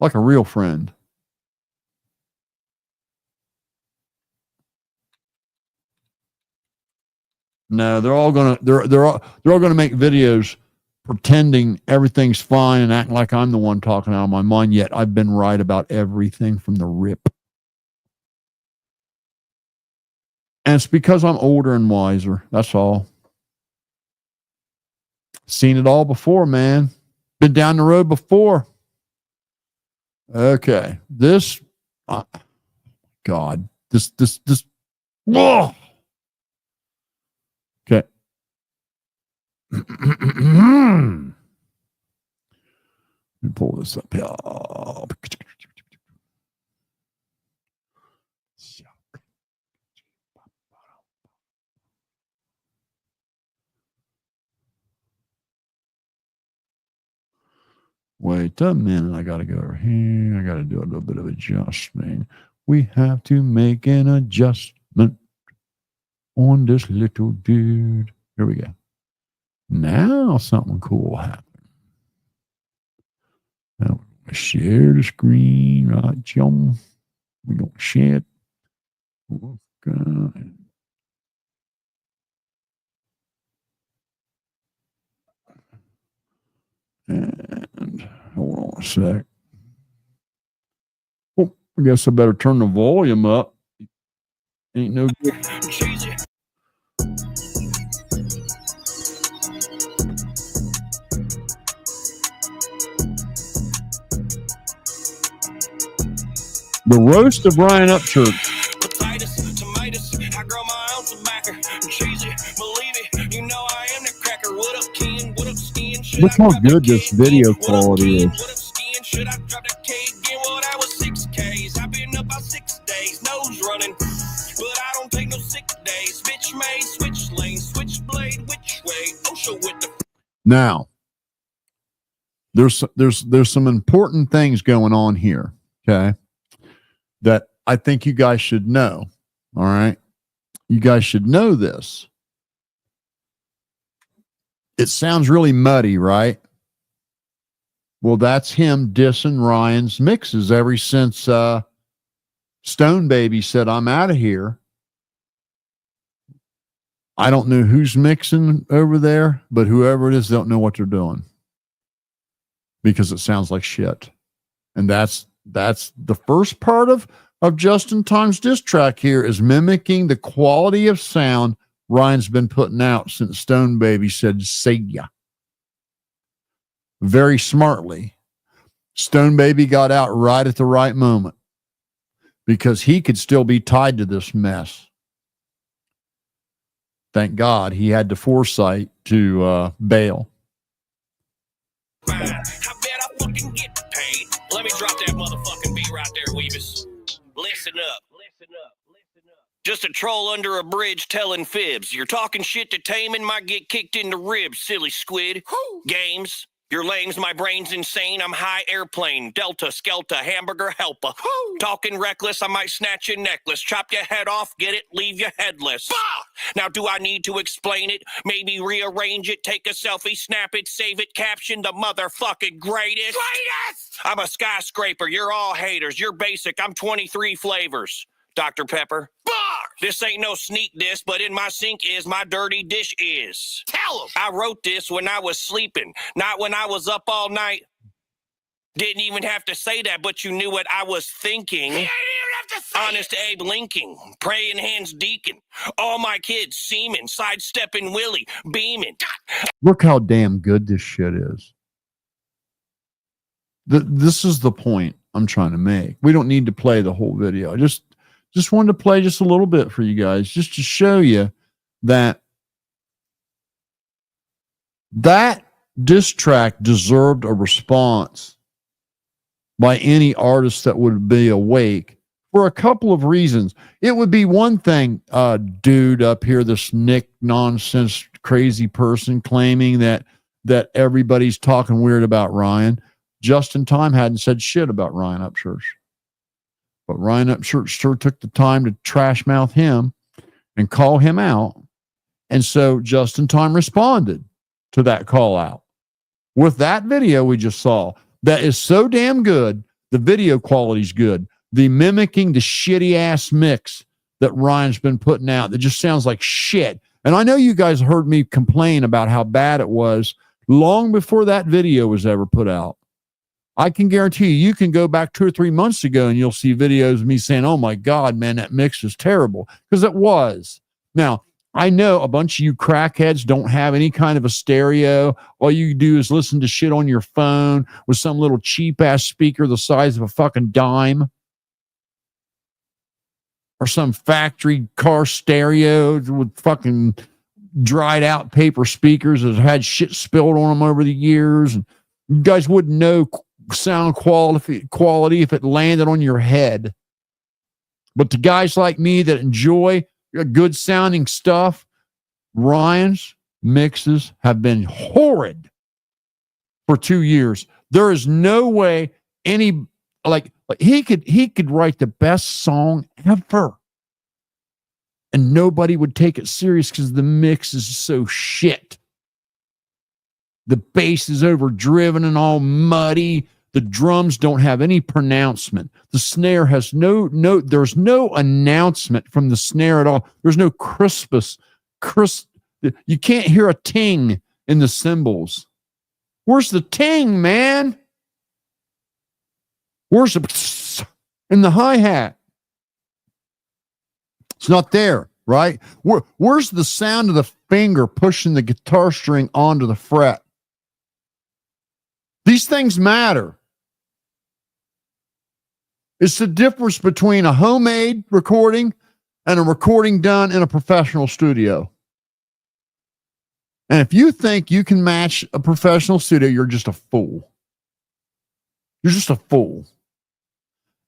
S2: Like a real friend. No, they're all gonna make videos pretending everything's fine and acting like I'm the one talking out of my mind. Yet I've been right about everything from the rip. And it's because I'm older and wiser. That's all. Seen it all before, man. Been down the road before. Okay. This, God, this, whoa. Okay. Let me pull this up here. Wait a minute. I got to go over here. I got to do a little bit of adjustment. We have to make an adjustment on this little dude. Here we go. Now something cool happened. Now we're going to share the screen, right, John? We're going to share it. Okay. And hold on a sec. Oh, I guess I better turn the volume up. Ain't no good. The roast of Ryan Upchurch. Look how good this video quality is. Should I drop that cake again? Well, that was 6Ks. I've been up about 6 days, nose running, but I don't take no sick days. Bitch made, switch lane, switch blade, which way? OSHA with the. Now, there's some important things going on here, okay, that I think you guys should know. All right, you guys should know this. It sounds really muddy, right? Well, that's him dissing Ryan's mixes ever since Stone Baby said, I'm out of here. I don't know who's mixing over there, but whoever it is, don't know what they're doing because it sounds like shit. And that's the first part of Justin Time's diss track here is mimicking the quality of sound Ryan's been putting out since Stone Baby said, see ya. Very smartly. Stone Baby got out right at the right moment because he could still be tied to this mess. Thank God he had the foresight to bail. I bet I fucking get paid. Let me drop that motherfucking beat right there, Weebus. Listen up. Just a troll under a bridge telling fibs. You're talking shit to Taman might get kicked in the ribs, silly squid. Games. Your lames, my brain's insane. I'm high airplane. Delta, Skelta, hamburger helper. Talking reckless, I might snatch your necklace. Chop your head off, get it, leave you headless. Now do I need to explain it? Maybe rearrange it, take a selfie, snap it, save it, caption the motherfucking greatest. I'm a skyscraper, you're all haters. You're basic, I'm 23 flavors. Dr. Pepper. This ain't no sneak diss, but in my sink is my dirty dish is. Tell 'em. I wrote this when I was sleeping, not when I was up all night. Didn't even have to say that, but you knew what I was thinking. You didn't even have to say Honest it. Abe linking, praying hands deacon. All my kids seeming, sidestepping Willie, beaming. Look how damn good this shit is. This is the point I'm trying to make. We don't need to play the whole video. I just wanted to play just a little bit for you guys, just to show you that diss track deserved a response by any artist that would be awake for a couple of reasons. It would be one thing, dude up here, this Nick nonsense crazy person claiming that everybody's talking weird about Ryan. Justin Time hadn't said shit about Ryan Upchurch. But Ryan Upchurch sure took the time to trash mouth him and call him out. And so Justin Time responded to that call out with that video we just saw. That is so damn good. The video quality's good. The mimicking the shitty ass mix that Ryan's been putting out that just sounds like shit. And I know you guys heard me complain about how bad it was long before that video was ever put out. I can guarantee you can go back 2 or 3 months ago and you'll see videos of me saying, oh my God, man, that mix is terrible. Because it was. Now, I know a bunch of you crackheads don't have any kind of a stereo. All you do is listen to shit on your phone with some little cheap ass speaker the size of a fucking dime, or some factory car stereo with fucking dried out paper speakers that had shit spilled on them over the years. And you guys wouldn't know sound quality if it landed on your head. But to guys like me that enjoy good sounding stuff, Ryan's mixes have been horrid for 2 years. There is no way any like he could write the best song ever, and nobody would take it serious because the mix is so shit. The bass is overdriven and all muddy. The drums don't have any pronouncement. The snare has there's no announcement from the snare at all. There's no crisp. You can't hear a ting in the cymbals. Where's the ting, man? Where's the in the hi-hat? It's not there, right? Where's the sound of the finger pushing the guitar string onto the fret? These things matter. It's the difference between a homemade recording and a recording done in a professional studio. And if you think you can match a professional studio, you're just a fool. You're just a fool.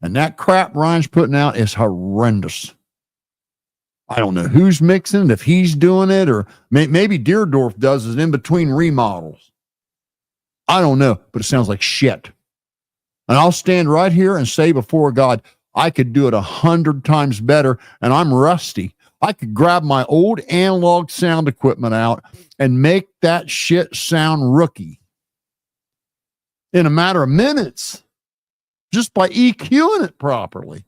S2: And that crap Ryan's putting out is horrendous. I don't know who's mixing it, if he's doing it, or maybe Deerdorf does it in between remodels. I don't know, but it sounds like shit. And I'll stand right here and say before God, I could do it 100 times better, and I'm rusty. I could grab my old analog sound equipment out and make that shit sound rookie in a matter of minutes, just by EQing it properly.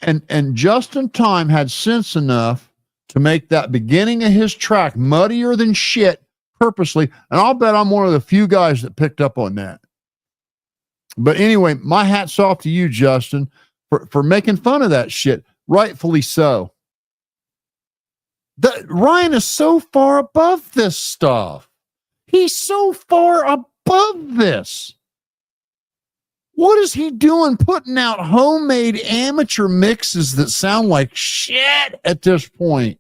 S2: And Justin Time had sense enough to make that beginning of his track muddier than shit purposely, and I'll bet I'm one of the few guys that picked up on that. But anyway, my hat's off to you, Justin, for making fun of that shit. Rightfully so. Ryan is so far above this stuff. He's so far above this. What is he doing putting out homemade amateur mixes that sound like shit at this point?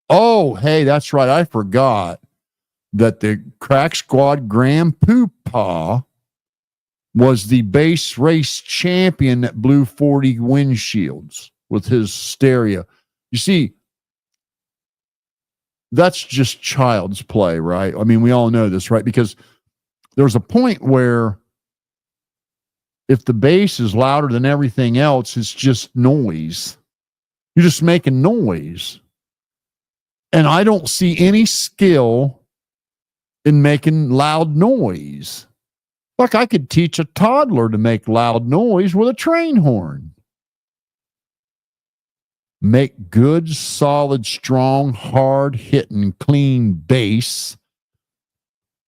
S2: Oh, hey, that's right. I forgot that the Crack Squad Grand Poopah was the base race champion that blew 40 windshields with his stereo. You see, that's just child's play, right? I mean, we all know this, right? Because there's a point where if the bass is louder than everything else, it's just noise. You're just making noise. And I don't see any skill in making loud noise. Like, I could teach a toddler to make loud noise with a train horn. Make good, solid, strong, hard-hitting, clean bass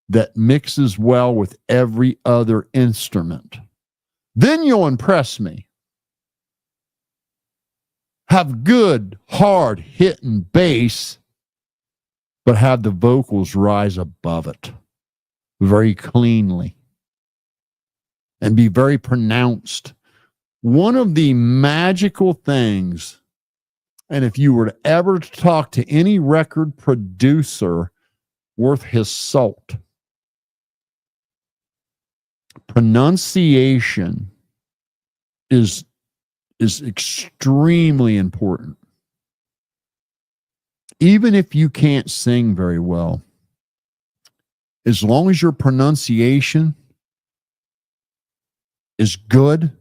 S2: that mixes well with every other instrument. Then you'll impress me. Have good, hard-hitting bass, but have the vocals rise above it very cleanly and be very pronounced. One of the magical things, and if you were to ever talk to any record producer worth his salt, pronunciation is extremely important. Even if you can't sing very well, as long as your pronunciation is good,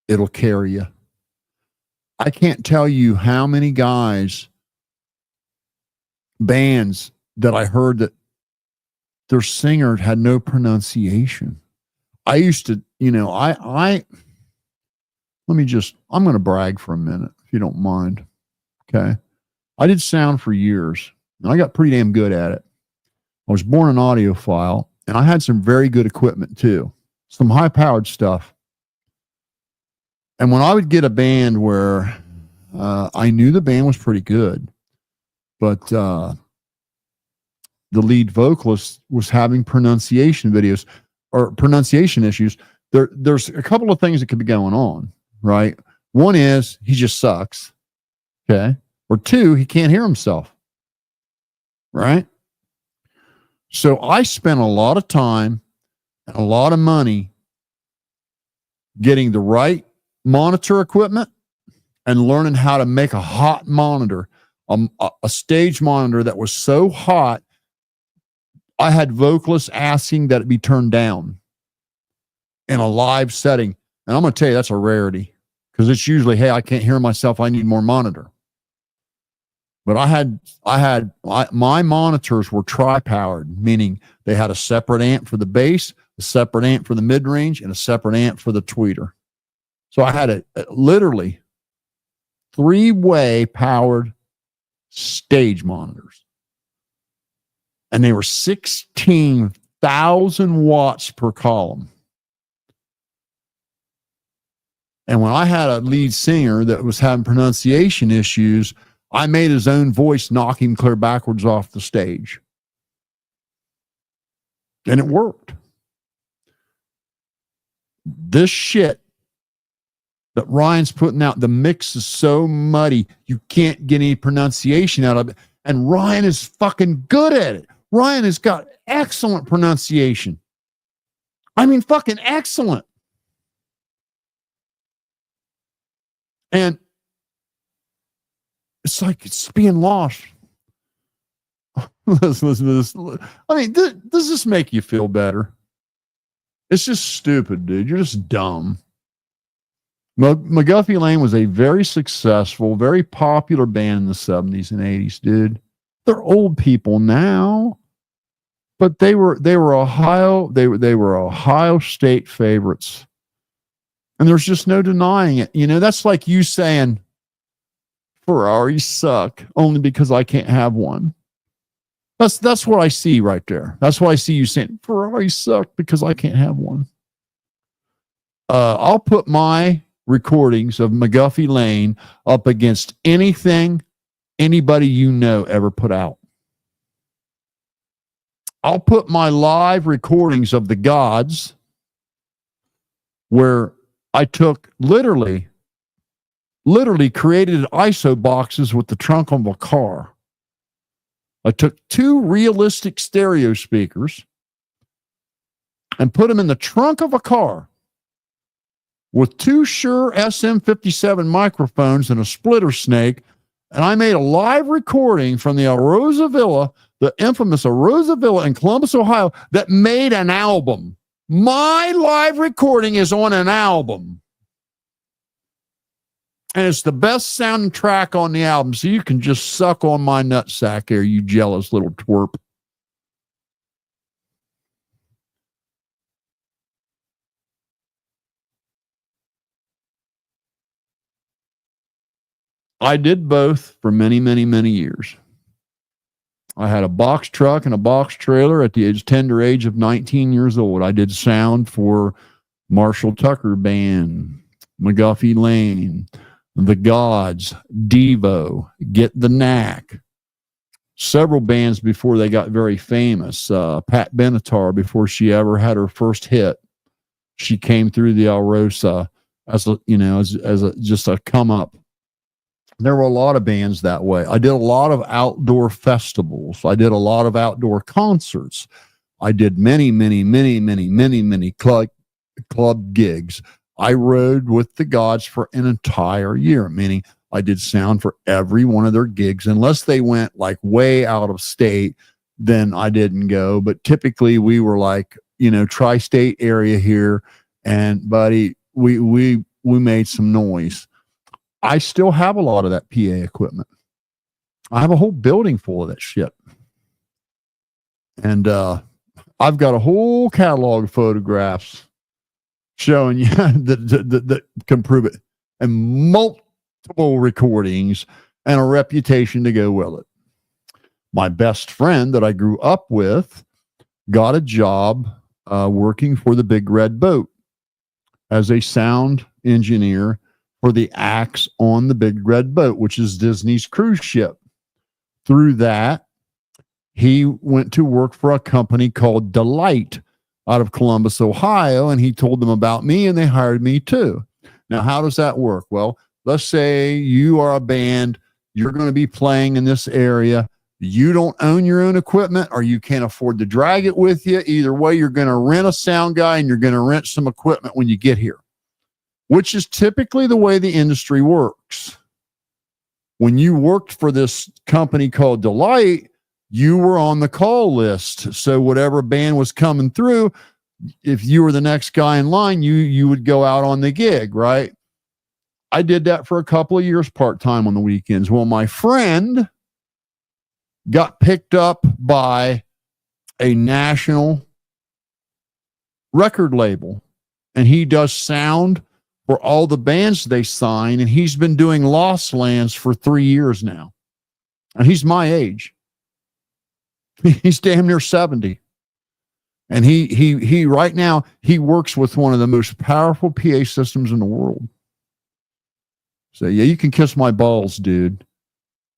S2: it'll carry you. I can't tell you how many bands that I heard that their singer had no pronunciation. I used to, I'm going to brag for a minute, if you don't mind. Okay. I did sound for years, and I got pretty damn good at it. I was born an audiophile, and I had some very good equipment too. some high powered stuff. And when I would get a band where I knew the band was pretty good, but the lead vocalist was having pronunciation issues, there's a couple of things that could be going on, right? One is he just sucks, okay? Or two, he can't hear himself, right? So I spent a lot of time and a lot of money getting the right monitor equipment and learning how to make a hot monitor, a stage monitor that was so hot, I had vocalists asking that it be turned down in a live setting. And I'm going to tell you, that's a rarity, because it's usually, hey, I can't hear myself, I need more monitor. But my monitors were tri-powered, meaning they had a separate amp for the bass, a separate amp for the mid-range, and a separate amp for the tweeter. So I had a literally 3-way powered stage monitors. And they were 16,000 watts per column. And when I had a lead singer that was having pronunciation issues, I made his own voice knock him clear backwards off the stage. And it worked. This shit that Ryan's putting out, the mix is so muddy, you can't get any pronunciation out of it. And Ryan is fucking good at it. Ryan has got excellent pronunciation. I mean, fucking excellent. And it's like it's being lost. Listen to this. I mean, does this make you feel better? It's just stupid, dude. You're just dumb. McGuffey Lane was a very successful, very popular band in the 70s and 80s, dude. They're old people now, but they were Ohio State favorites. And there's just no denying it. You know, that's like you saying Ferraris suck only because I can't have one. That's what I see right there. That's why I see you saying Ferraris suck because I can't have one. I'll put my recordings of McGuffey Lane up against anything anybody you know ever put out. I'll put my live recordings of the Gods, where I took literally created ISO boxes with the trunk of a car. I took 2 realistic stereo speakers and put them in the trunk of a car with 2 Shure SM57 microphones and a splitter snake. And I made a live recording from the Arosa Villa, the infamous Arosa Villa in Columbus, Ohio, that made an album. My live recording is on an album. And it's the best sounding track on the album. So you can just suck on my nutsack here, you jealous little twerp. I did both for many, many, many years. I had a box truck and a box trailer at the tender age of 19 years old. I did sound for Marshall Tucker Band, McGuffey Lane, The Gods, Devo, Get the Knack. Several bands before they got very famous. Pat Benatar, before she ever had her first hit, she came through the Alrosa as a, just a come up. There were a lot of bands that way. I did a lot of outdoor festivals. I did a lot of outdoor concerts. I did many, many, many, many, many, many club gigs. I rode with the Gods for an entire year, meaning I did sound for every one of their gigs. Unless they went like way out of state, then I didn't go. But typically we were like, tri-state area here. And buddy, we made some noise. I still have a lot of that PA equipment. I have a whole building full of that shit. And I've got a whole catalog of photographs showing you that can prove it. And multiple recordings and a reputation to go with it. My best friend that I grew up with got a job working for the Big Red Boat as a sound engineer for the acts on the Big Red Boat, which is Disney's cruise ship. Through that, he went to work for a company called Delight out of Columbus, Ohio, and he told them about me, and they hired me too. Now, how does that work? Well, let's say you are a band, you're going to be playing in this area. You don't own your own equipment, or you can't afford to drag it with you. Either way, you're going to rent a sound guy and you're going to rent some equipment when you get here, which is typically the way the industry works. When you worked for this company called Delight, you were on the call list. So whatever band was coming through, if you were the next guy in line, you would go out on the gig, right? I did that for a couple of years part-time on the weekends. Well, my friend got picked up by a national record label, and he does sound for all the bands they sign, and he's been doing Lost Lands for 3 years now. And he's my age. He's damn near 70. And he right now, he works with one of the most powerful PA systems in the world. So yeah, you can kiss my balls, dude.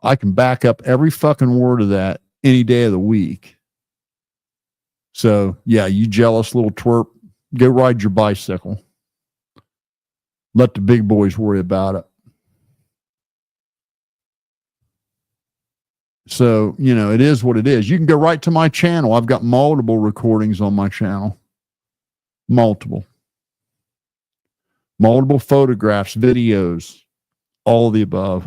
S2: I can back up every fucking word of that any day of the week. So yeah, you jealous little twerp, go ride your bicycle. Let the big boys worry about it. So, you know, it is what it is. You can go right to my channel. I've got multiple recordings on my channel. Multiple photographs, videos, all of the above.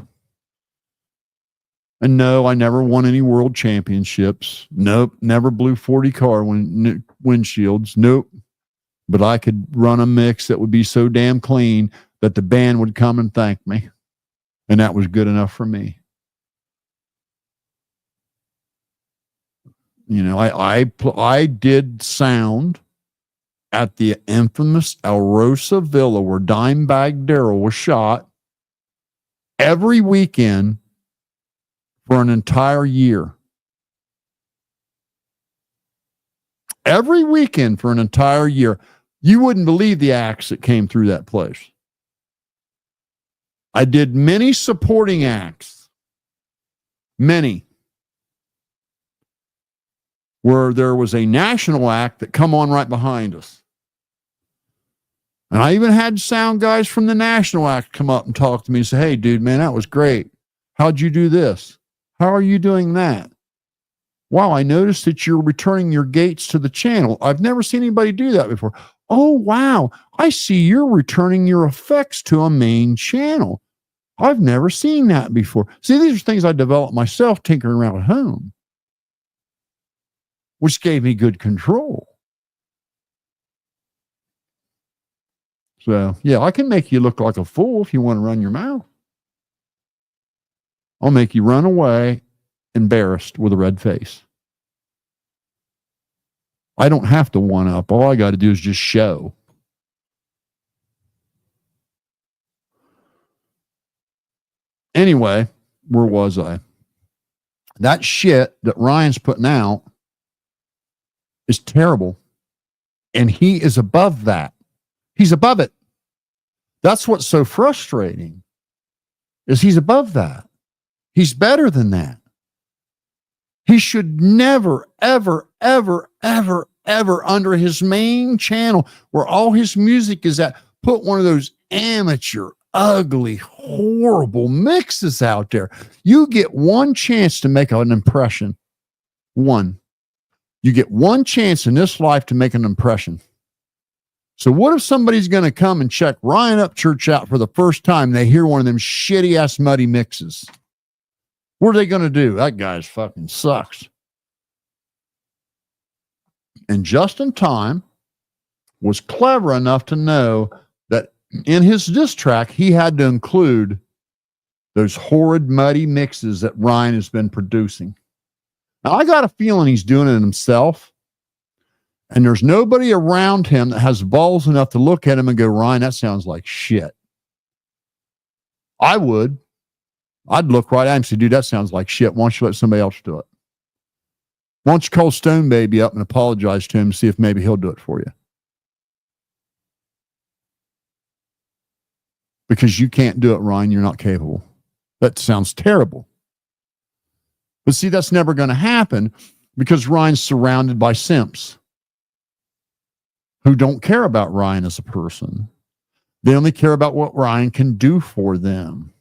S2: And no, I never won any world championships. Nope. Never blew 40 car windshields. Nope. But I could run a mix that would be so damn clean that the band would come and thank me. And that was good enough for me. You know, I did sound at the infamous El Rosa Villa where Dimebag Darrell was shot every weekend for an entire year. Every weekend for an entire year. You wouldn't believe the acts that came through that place. I did many supporting acts. Many. Where there was a national act that come on right behind us. And I even had sound guys from the national act come up and talk to me and say, hey, dude, man, that was great. How'd you do this? How are you doing that? Wow, I noticed that you're returning your gates to the channel. I've never seen anybody do that before. Oh, wow, I see you're returning your effects to a main channel. I've never seen that before. See, these are things I developed myself tinkering around at home, which gave me good control. So, yeah, I can make you look like a fool if you want to run your mouth. I'll make you run away embarrassed with a red face. I don't have to one up. All I got to do is just show. Anyway, where was I? That shit that Ryan's putting out is terrible. And he is above that. He's above it. That's what's so frustrating, is he's above that. He's better than that. He should never, ever, ever, ever, ever under his main channel where all his music is at, put one of those amateur, ugly, horrible mixes out there. You get one chance to make an impression. One. You get one chance in this life to make an impression. So what if somebody's going to come and check Ryan Upchurch out for the first time and they hear one of them shitty ass muddy mixes? What are they going to do? That guy's fucking sucks. And Justin Time was clever enough to know that in his diss track, he had to include those horrid muddy mixes that Ryan has been producing. Now, I got a feeling he's doing it himself. And there's nobody around him that has balls enough to look at him and go, Ryan, that sounds like shit. I would. I'd look right at him and say, dude, that sounds like shit. Why don't you let somebody else do it? Why don't you call Stone Baby up and apologize to him and see if maybe he'll do it for you? Because you can't do it, Ryan. You're not capable. That sounds terrible. But see, that's never going to happen because Ryan's surrounded by simps who don't care about Ryan as a person. They only care about what Ryan can do for them.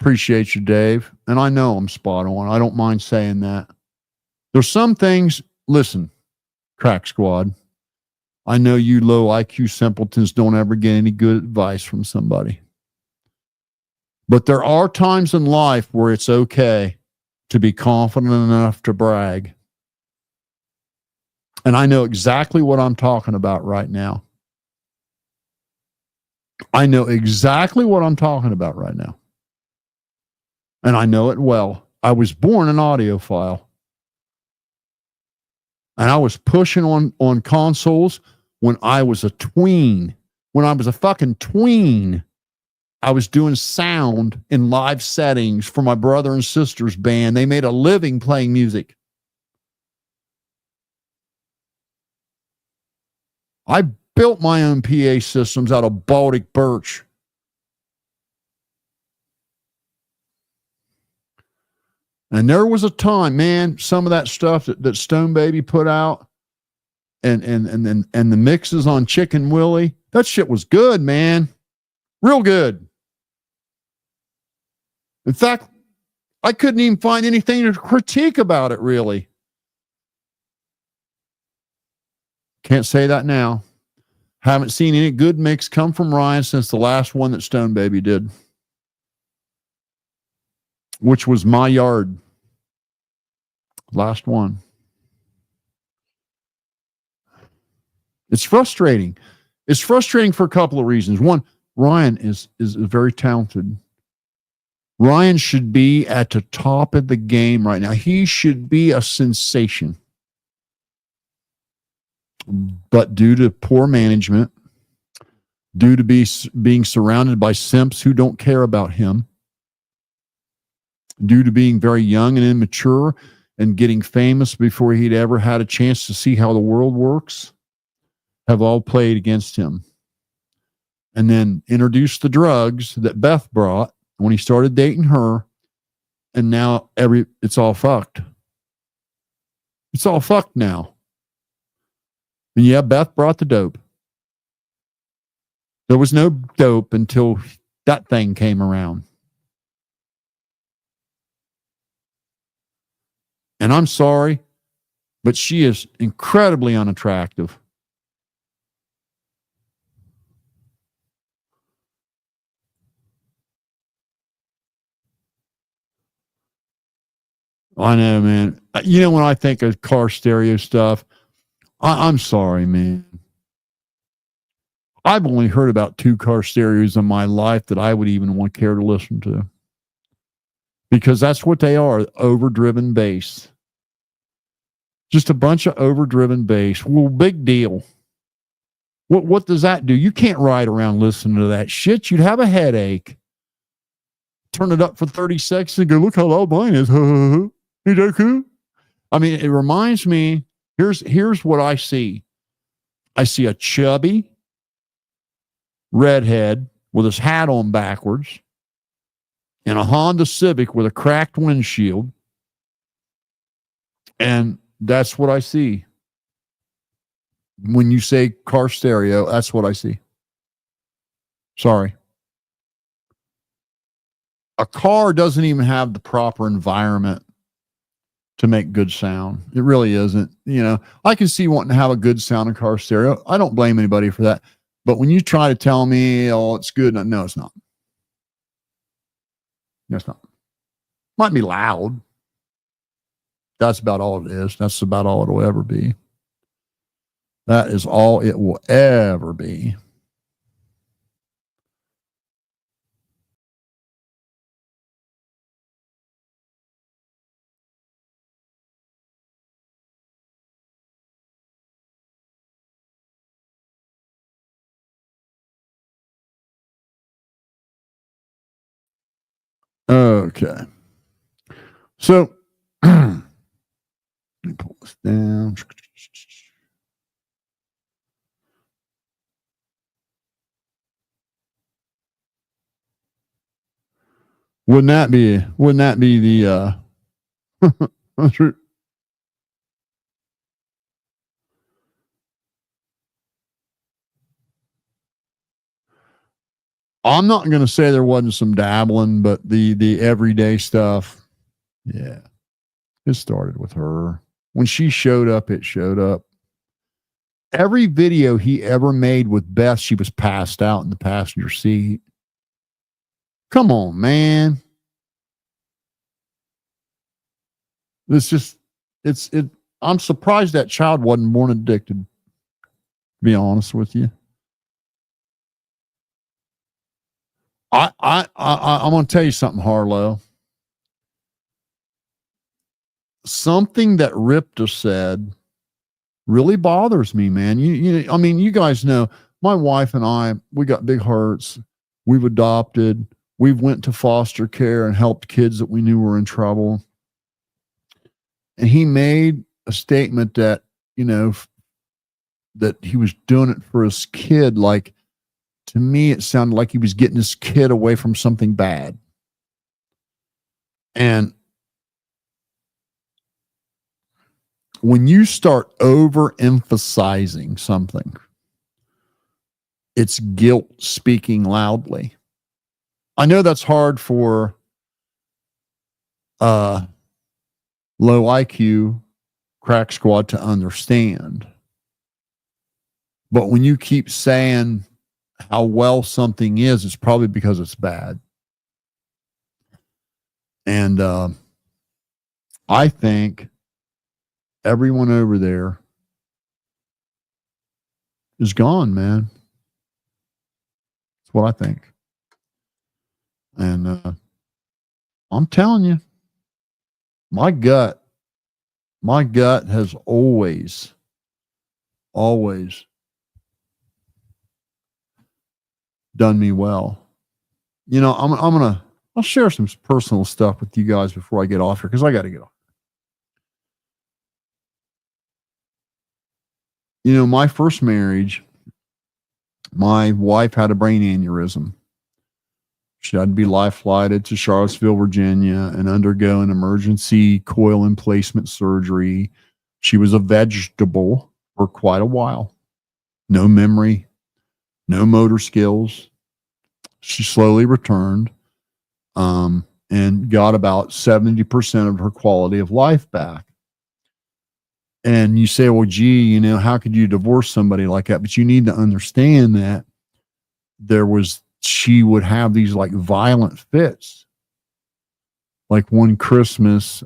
S2: Appreciate you, Dave. And I know I'm spot on. I don't mind saying that. There's some things, listen, Crack Squad, I know you low IQ simpletons don't ever get any good advice from somebody. But there are times in life where it's okay to be confident enough to brag. And I know exactly what I'm talking about right now. I know exactly what I'm talking about right now. And I know it well. I was born an audiophile. And I was pushing on consoles when I was a tween. When I was a fucking tween, I was doing sound in live settings for my brother and sister's band. They made a living playing music. I built my own PA systems out of Baltic birch. And there was a time, man, some of that stuff that Stone Baby put out and the mixes on Chicken Willie, that shit was good, man. Real good. In fact, I couldn't even find anything to critique about it, really. Can't say that now. Haven't seen any good mix come from Ryan since the last one that Stone Baby did, which was My Yard. Last one. It's frustrating. It's frustrating for a couple of reasons. One, Ryan is very talented. Ryan should be at the top of the game right now. He should be a sensation. But due to poor management, due to being surrounded by simps who don't care about him, due to being very young and immature and getting famous before he'd ever had a chance to see how the world works, have all played against him. And then introduced the drugs that Beth brought when he started dating her, and now it's all fucked. It's all fucked now. And yeah, Beth brought the dope. There was no dope until that thing came around. And I'm sorry, but she is incredibly unattractive. I know, man. You know, when I think of car stereo stuff, I'm sorry, man. I've only heard about 2 car stereos in my life that I would even want to care to listen to. Because that's what they are, overdriven bass. Just a bunch of overdriven bass. Well, big deal. What does that do? You can't ride around listening to that shit. You'd have a headache. Turn it up for 30 seconds and go, look how loud mine is. Ain't that cool? I mean, it reminds me, here's what I see. I see a chubby redhead with his hat on backwards in a Honda Civic with a cracked windshield. And that's what I see. When you say car stereo, that's what I see. Sorry. A car doesn't even have the proper environment to make good sound. It really isn't. You know, I can see wanting to have a good sounding car stereo. I don't blame anybody for that. But when you try to tell me, oh, it's good, no, it's not. No, it's not. Might be loud. That's about all it is. That's about all it'll ever be. That is all it will ever be. Okay. So let me pull this down. Wouldn't that be the I'm not going to say there wasn't some dabbling, but the everyday stuff, yeah, it started with her. When she showed up, it showed up. Every video he ever made with Beth, she was passed out in the passenger seat. Come on, man. I'm surprised that child wasn't born addicted, to be honest with you. I'm going to tell you something, Harlow. Something that Rypta said really bothers me, man. I mean, you guys know my wife and I, we got big hearts. We've adopted. We've went to foster care and helped kids that we knew were in trouble. And he made a statement that, that he was doing it for his kid. Like, to me, it sounded like he was getting his kid away from something bad. And when you start overemphasizing something, it's guilt speaking loudly. I know that's hard for low IQ crack squad to understand. But when you keep saying how well something is, it's probably because it's bad. And I think everyone over there is gone, man. That's what I think. And I'm telling you, my gut has always done me well. I'll share some personal stuff with you guys before I get off here, because I got to get off. My first marriage, my wife had a brain aneurysm. She had to be life flighted to Charlottesville, Virginia, and undergo an emergency coil emplacement surgery. She was a vegetable for quite a while. No memory, no motor skills. She slowly returned and got about 70% of her quality of life back. And you say, well, gee, how could you divorce somebody like that? But you need to understand that she would have these like violent fits. Like one Christmas,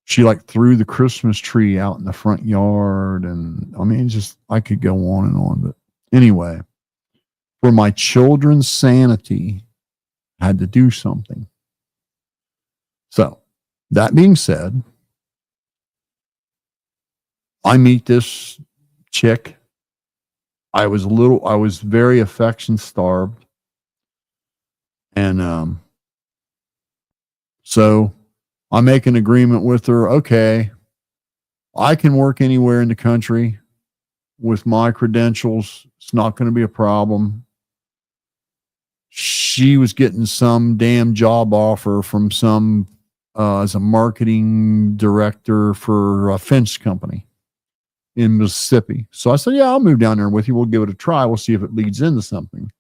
S2: she like threw the Christmas tree out in the front yard. And I mean, I could go on and on. But anyway, for my children's sanity, I had to do something. So that being said, I meet this chick. I was very affection starved. And so I make an agreement with her. Okay, I can work anywhere in the country with my credentials. It's not going to be a problem. She was getting some damn job offer from some as a marketing director for a fence company in Mississippi. So I said, yeah, I'll move down there with you. We'll give it a try. We'll see if it leads into something.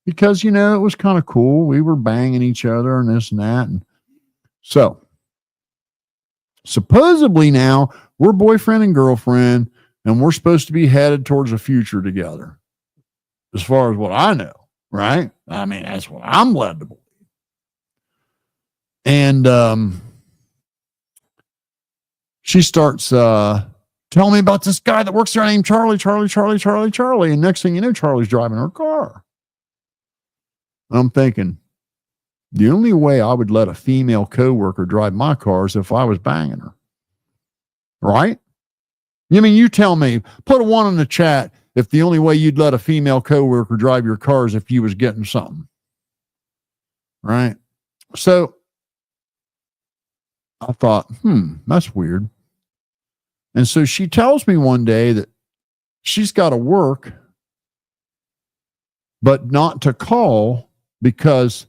S2: Because, it was kind of cool. We were banging each other and this and that. And so supposedly now we're boyfriend and girlfriend, and we're supposed to be headed towards a future together. As far as what I know, right? I mean, that's what I'm led to believe. And she starts telling me about this guy that works there named Charlie. And next thing you know, Charlie's driving her car. And I'm thinking, the only way I would let a female coworker drive my car is if I was banging her. Right? You tell me, put a 1 in the chat if the only way you'd let a female coworker drive your car is if you was getting something. Right? So I thought, that's weird. And so she tells me one day that she's got to work, but not to call because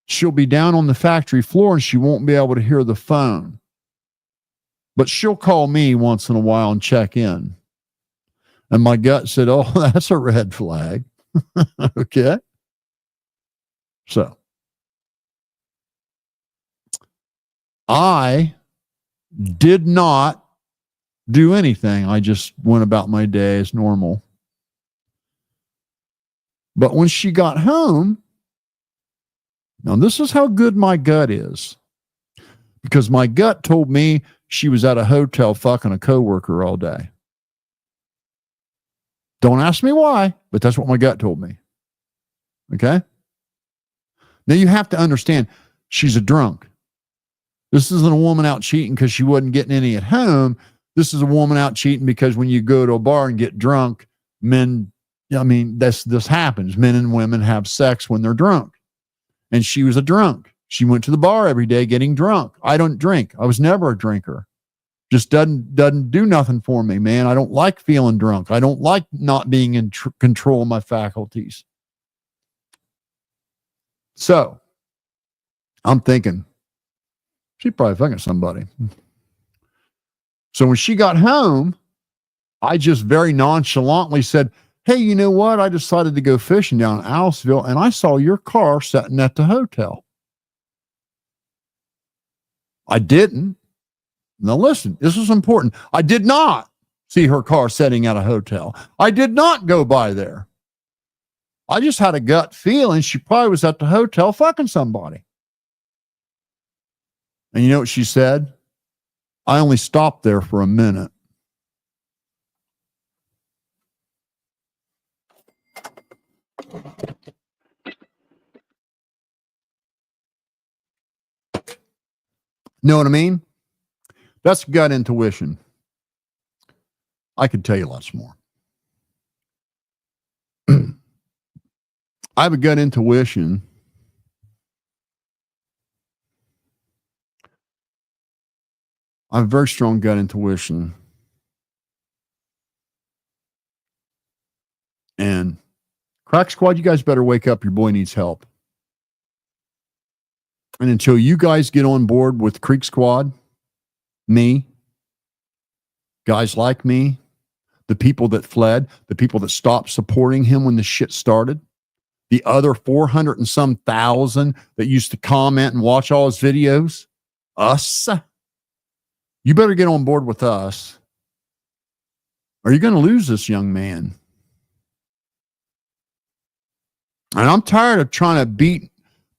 S2: she'll be down on the factory floor and she won't be able to hear the phone. But she'll call me once in a while and check in. And my gut said, oh, that's a red flag. Okay. So I did not do anything. I just went about my day as normal. But when she got home, now this is how good my gut is. Because my gut told me she was at a hotel fucking a coworker all day. Don't ask me why, but that's what my gut told me. Okay? Now you have to understand, she's a drunk. This isn't a woman out cheating because she wasn't getting any at home. This is a woman out cheating because when you go to a bar and get drunk, this happens. Men and women have sex when they're drunk. And she was a drunk. She went to the bar every day getting drunk. I don't drink. I was never a drinker. Just doesn't do nothing for me, man. I don't like feeling drunk. I don't like not being in control of my faculties. So I'm thinking, she probably fucking somebody. So when she got home, I just very nonchalantly said, hey, you know what? I decided to go fishing down in Aliceville and I saw your car sitting at the hotel. I didn't. Now listen, this is important. I did not see her car sitting at a hotel. I did not go by there. I just had a gut feeling she probably was at the hotel fucking somebody. And you know what she said? I only stopped there for a minute. Know what I mean? That's gut intuition. I could tell you lots more. I have a gut intuition. I have a very strong gut intuition. And Crack Squad, you guys better wake up. Your boy needs help. And until you guys get on board with Creek Squad, me, guys like me, the people that fled, the people that stopped supporting him when the shit started, the other 400 and some thousand that used to comment and watch all his videos, us, you better get on board with us. Or you're going to lose this young man. And I'm tired of trying to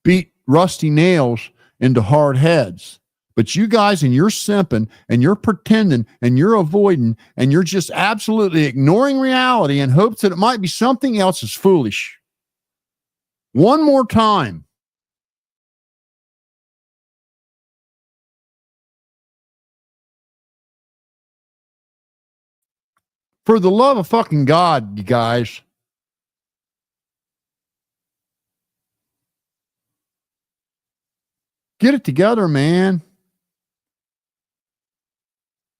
S2: beat rusty nails into hard heads. But you guys, and you're simping and you're pretending and you're avoiding and you're just absolutely ignoring reality in hopes that it might be something else is foolish. One more time. For the love of fucking God, you guys. Get it together, man.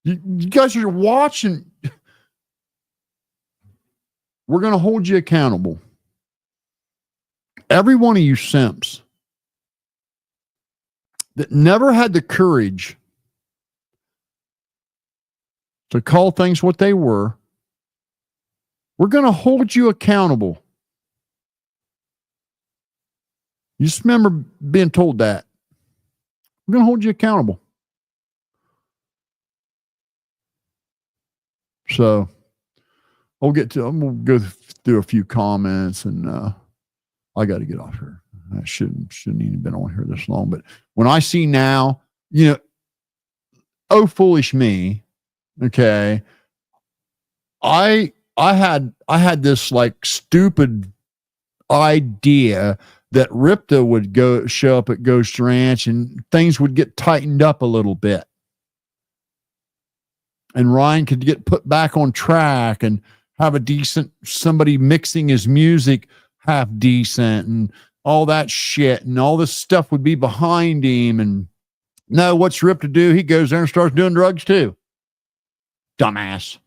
S2: You guys are watching. We're going to hold you accountable. Every one of you simps that never had the courage to call things what they were, we're going to hold you accountable. You just remember being told that. We're going to hold you accountable. So I'm going to go through a few comments and I got to get off here. I shouldn't even been on here this long, but when I see now, oh, foolish me. Okay. I had this like stupid idea that Rypta would show up at Ghost Ranch and things would get tightened up a little bit. And Ryan could get put back on track and have a decent, somebody mixing his music half decent and all that shit. And all this stuff would be behind him. And No, what's Rypta do? He goes there and starts doing drugs too. Dumbass.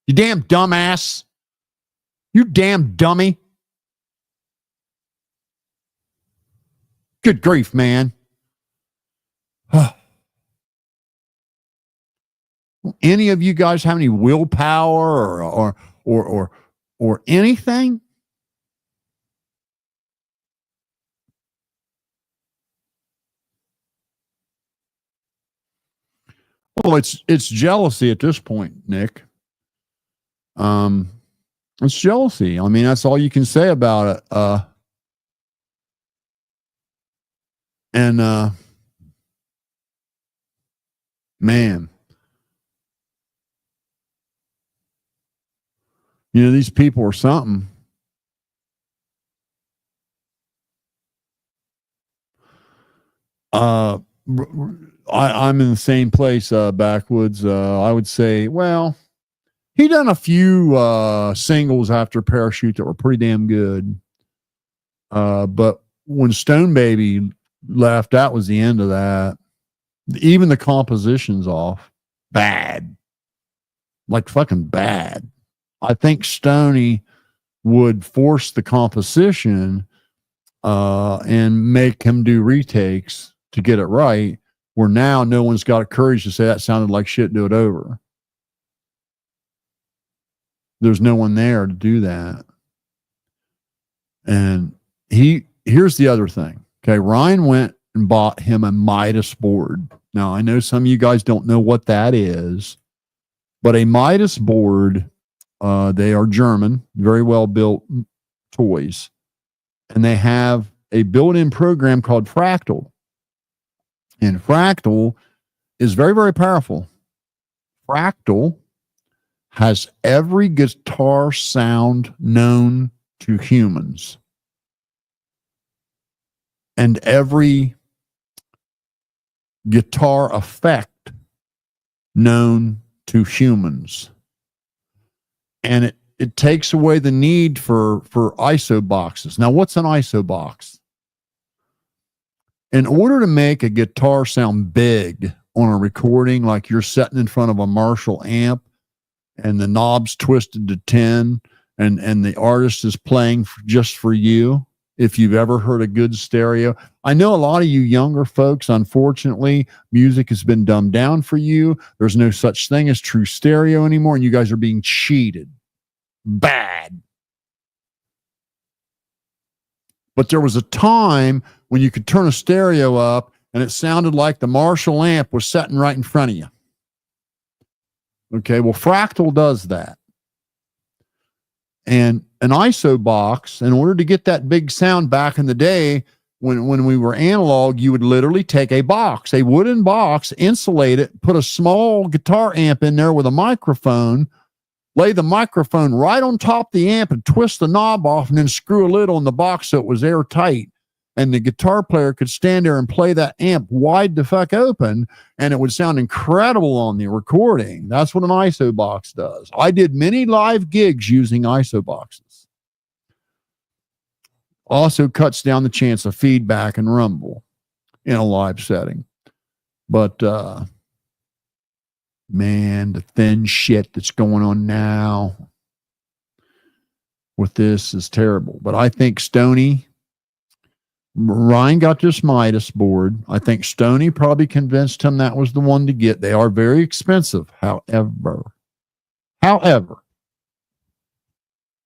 S2: You damn dumbass. You damn dummy. Good grief, man. Any of you guys have any willpower or anything? Well, it's jealousy at this point, Nick. It's jealousy. I mean, that's all you can say about it. Man, you know, these people are something. I'm in the same place, Backwoods. I would say, well, he done a few singles after Parachute that were pretty damn good. But when Stone Baby left, that was the end of that. Even the composition's off. Bad. Like fucking bad. I think Stoney would force the composition and make him do retakes to get it right, where now no one's got a courage to say that sounded like shit, do it over. There's no one there to do that. And here's the other thing. Okay, Ryan went and bought him a Midas board. Now, I know some of you guys don't know what that is, but a Midas board, they are German, very well built toys. And they have a built-in program called Fractal. And Fractal is very, very powerful. Fractal has every guitar sound known to humans and every guitar effect known to humans. And it takes away the need for ISO boxes. Now, what's an ISO box? In order to make a guitar sound big on a recording, like you're sitting in front of a Marshall amp and the knob's twisted to 10 and the artist is playing just for you, if you've ever heard a good stereo. I know a lot of you younger folks, unfortunately, music has been dumbed down for you. There's no such thing as true stereo anymore, and you guys are being cheated. Bad. But there was a time when you could turn a stereo up and it sounded like the Marshall amp was sitting right in front of you. Okay, well, Fractal does that. And an ISO box, in order to get that big sound back in the day, when we were analog, you would literally take a box, a wooden box, insulate it, put a small guitar amp in there with a microphone, lay the microphone right on top of the amp and twist the knob off and then screw a lid on the box so it was airtight. And the guitar player could stand there and play that amp wide the fuck open, and it would sound incredible on the recording. That's what an ISO box does. I did many live gigs using ISO boxes. Also cuts down the chance of feedback and rumble in a live setting. But, man, the thin shit that's going on now with this is terrible. But I think Ryan got this Midas board. I think Stoney probably convinced him that was the one to get. They are very expensive. However,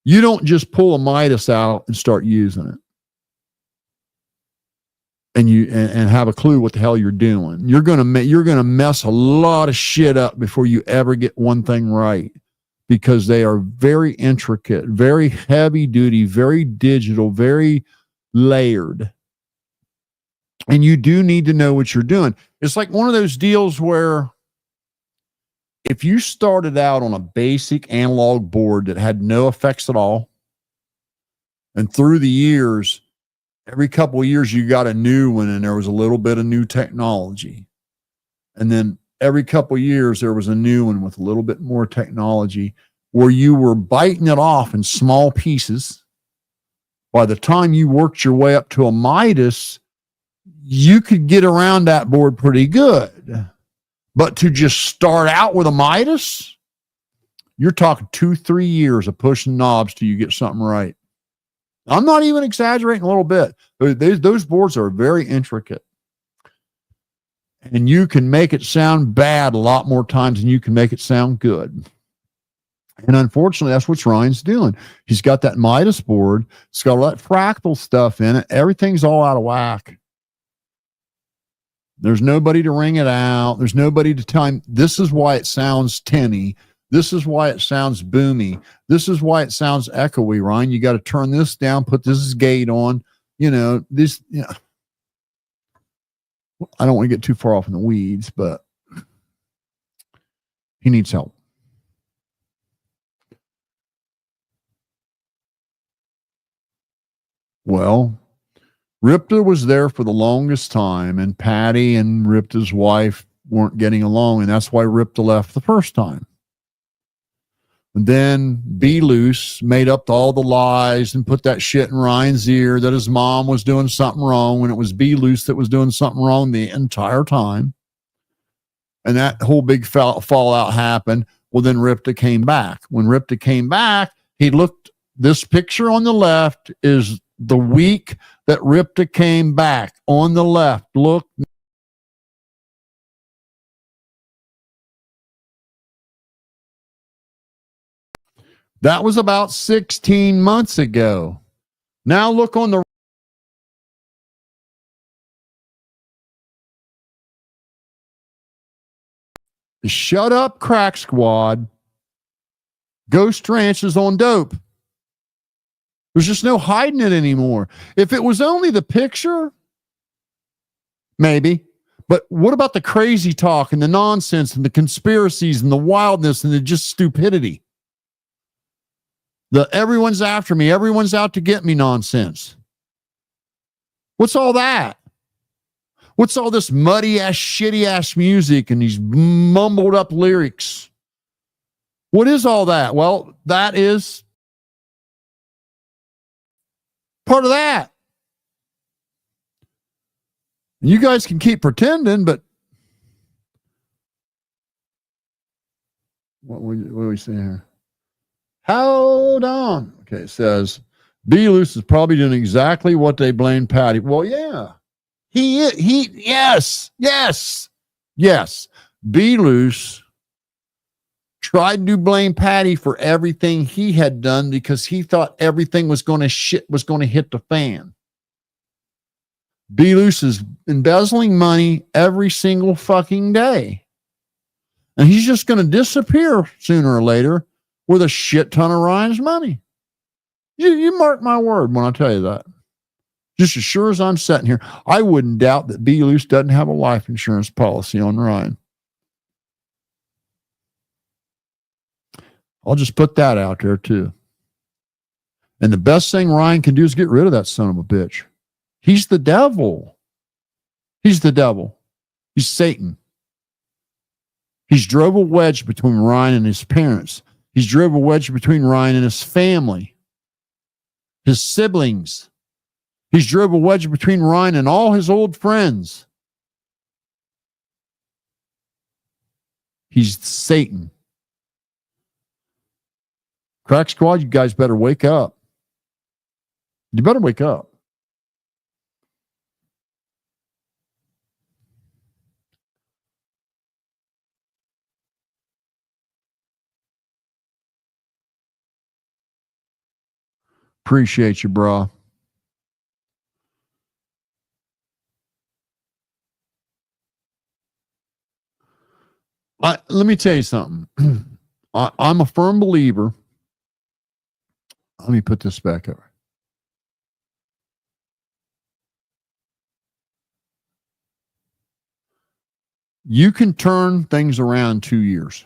S2: you don't just pull a Midas out and start using it and have a clue what the hell you're doing. You're gonna mess a lot of shit up before you ever get one thing right, because they are very intricate, very heavy duty, very digital, very layered. And you do need to know what you're doing. It's like one of those deals where if you started out on a basic analog board that had no effects at all, and through the years, every couple of years you got a new one and there was a little bit of new technology. And then every couple of years there was a new one with a little bit more technology, where you were biting it off in small pieces. By the time you worked your way up to a Midas, you could get around that board pretty good. But to just start out with a Midas, you're talking 2-3 years of pushing knobs till you get something right. I'm not even exaggerating a little bit. Those boards are very intricate. And you can make it sound bad a lot more times than you can make it sound good. And unfortunately, that's what Ryan's doing. He's got that Midas board. It's got all that fractal stuff in it. Everything's all out of whack. There's nobody to ring it out. There's nobody to tell him, this is why it sounds tinny. This is why it sounds boomy. This is why it sounds echoey, Ryan. You got to turn this down, put this gate on. I don't want to get too far off in the weeds, but he needs help. Well, Rypta was there for the longest time, and Patty and Rypta's wife weren't getting along, and that's why Rypta left the first time. And then Be Loose made up all the lies and put that shit in Ryan's ear that his mom was doing something wrong when it was Be Loose that was doing something wrong the entire time. And that whole big fallout happened. Well, then Rypta came back. When Rypta came back, he looked, this picture on the left is the week that Rypta came back. On the left, look. That was about 16 months ago. Now look on the Shut Up Crack Squad. Ghost Ranch is on dope. There's just no hiding it anymore. If it was only the picture, maybe. But what about the crazy talk and the nonsense and the conspiracies and the wildness and the just stupidity? The everyone's after me, everyone's out to get me nonsense. What's all that? What's all this muddy ass, shitty ass music and these mumbled up lyrics? What is all that? Well, that is part of that. You guys can keep pretending, but what are we saying here? Hold on. Okay, it says Be Loose is probably doing exactly what they blamed Patty. Well, yeah. Yes. Be Loose tried to blame Patty for everything he had done because he thought everything was going to hit the fan. Be Loose is embezzling money every single fucking day. And he's just going to disappear sooner or later with a shit ton of Ryan's money. You mark my word when I tell you that. Just as sure as I'm sitting here, I wouldn't doubt that Be Loose doesn't have a life insurance policy on Ryan. I'll just put that out there too. And the best thing Ryan can do is get rid of that son of a bitch. He's the devil. He's the devil. He's Satan. He's drove a wedge between Ryan and his parents. He's drove a wedge between Ryan and his family, his siblings. He's drove a wedge between Ryan and all his old friends. He's Satan. Crack Squad, you guys better wake up. You better wake up. Appreciate you, bro. Let me tell you something. I'm a firm believer. Let me put this back over. You can turn things around in 2 years.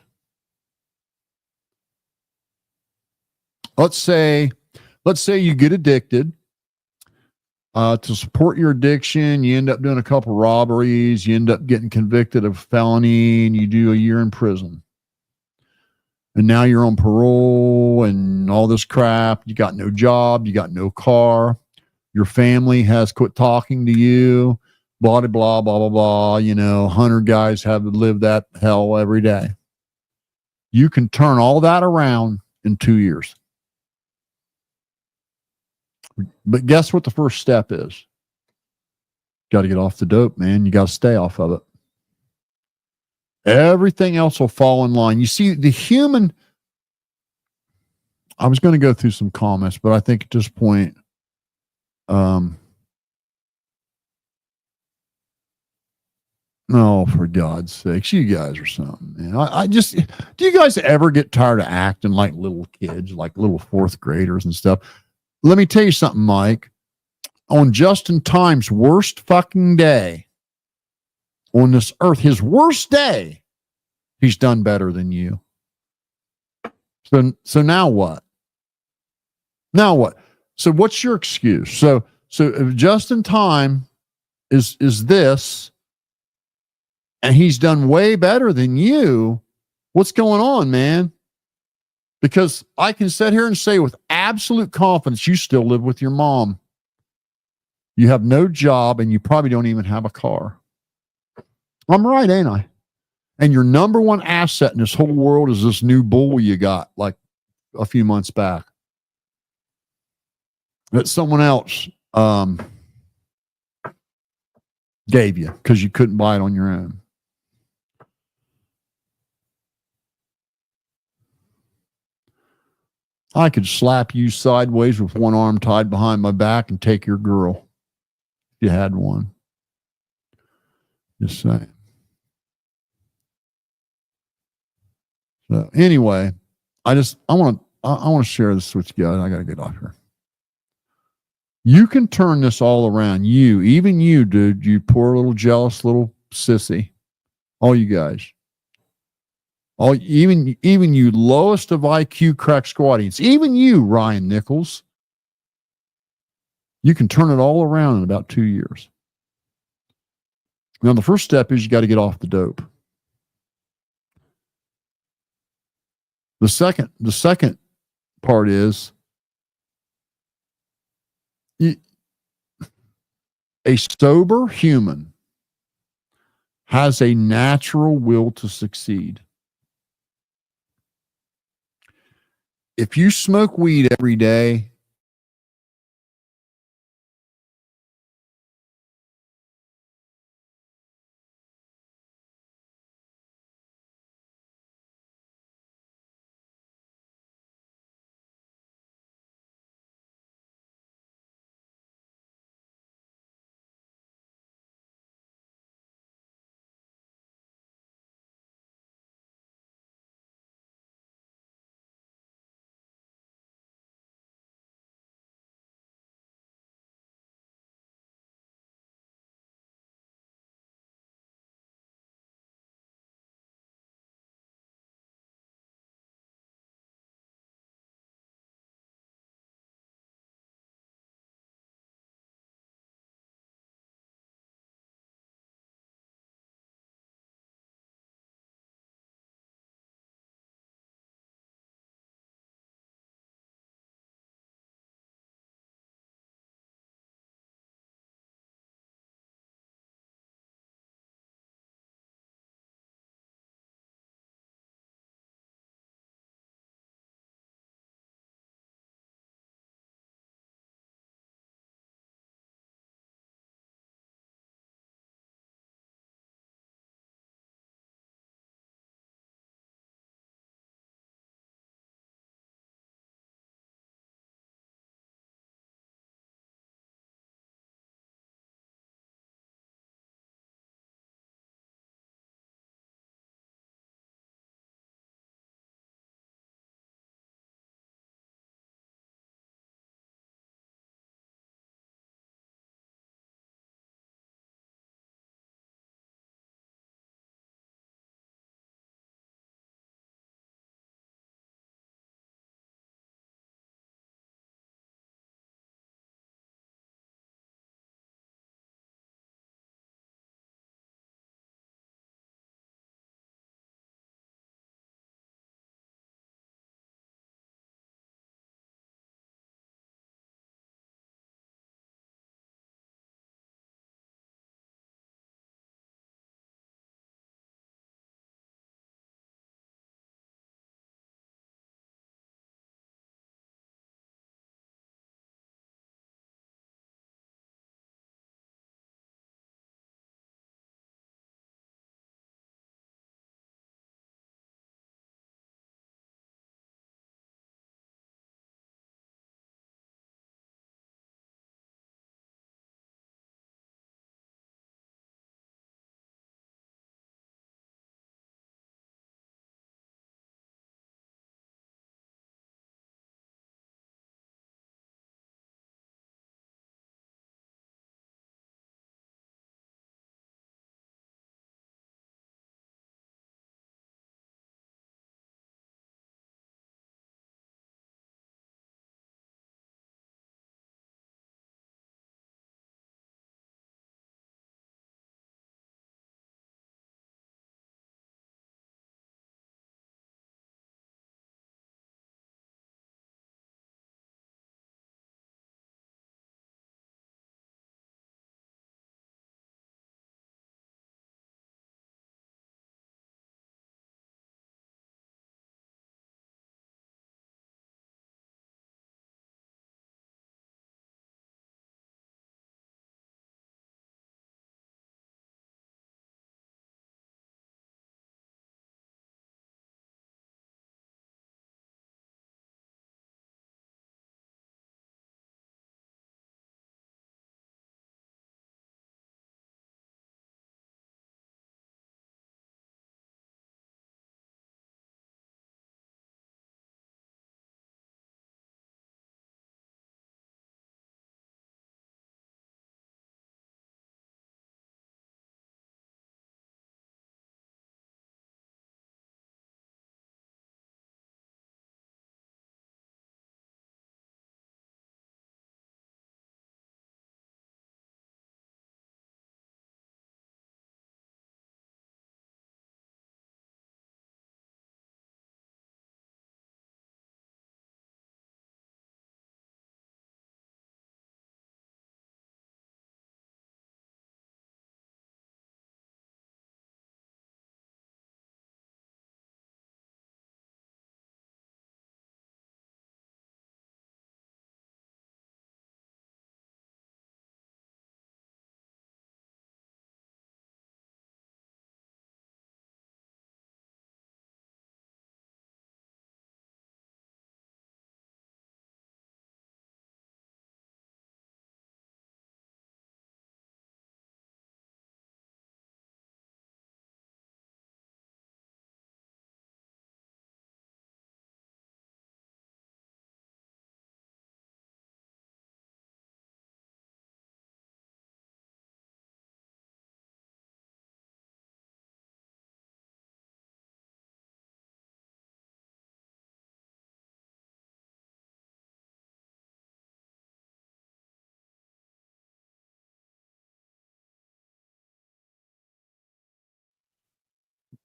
S2: Let's say you get addicted. To support your addiction, you end up doing a couple robberies, you end up getting convicted of felony, and you do a year in prison. And now you're on parole and all this crap. You got no job, you got no car. Your family has quit talking to you. blah, blah, blah, blah, blah. 100 guys have to live that hell every day. You can turn all that around in 2 years. But guess what the first step is? Got to get off the dope, man. You got to stay off of it. Everything else will fall in line. You see, the human, I was going to go through some comments, but I think at this point, oh, for God's sakes, you guys are something, man. I just, do you guys ever get tired of acting like little kids, like little fourth graders and stuff? Let me tell you something, Mike. On Justin Time's worst fucking day on this earth, his worst day, he's done better than you. So now what? Now what? So what's your excuse? So if Justin Time is this, and he's done way better than you, what's going on, man? Because I can sit here and say with absolute confidence, you still live with your mom. You have no job and you probably don't even have a car. I'm right, ain't I? And your number one asset in this whole world is this new bull you got like a few months back that someone else gave you because you couldn't buy it on your own. I could slap you sideways with one arm tied behind my back and take your girl if you had one. Just saying. So anyway, I want to share this with you guys. I got to get off here. You can turn this all around. Even you, dude, you poor little jealous little sissy. All you guys. Even you lowest of IQ crack squatties, even you, Ryan Nichols, you can turn it all around in about 2 years. Now, the first step is you got to get off the dope. The second part is a sober human has a natural will to succeed. If you smoke weed every day,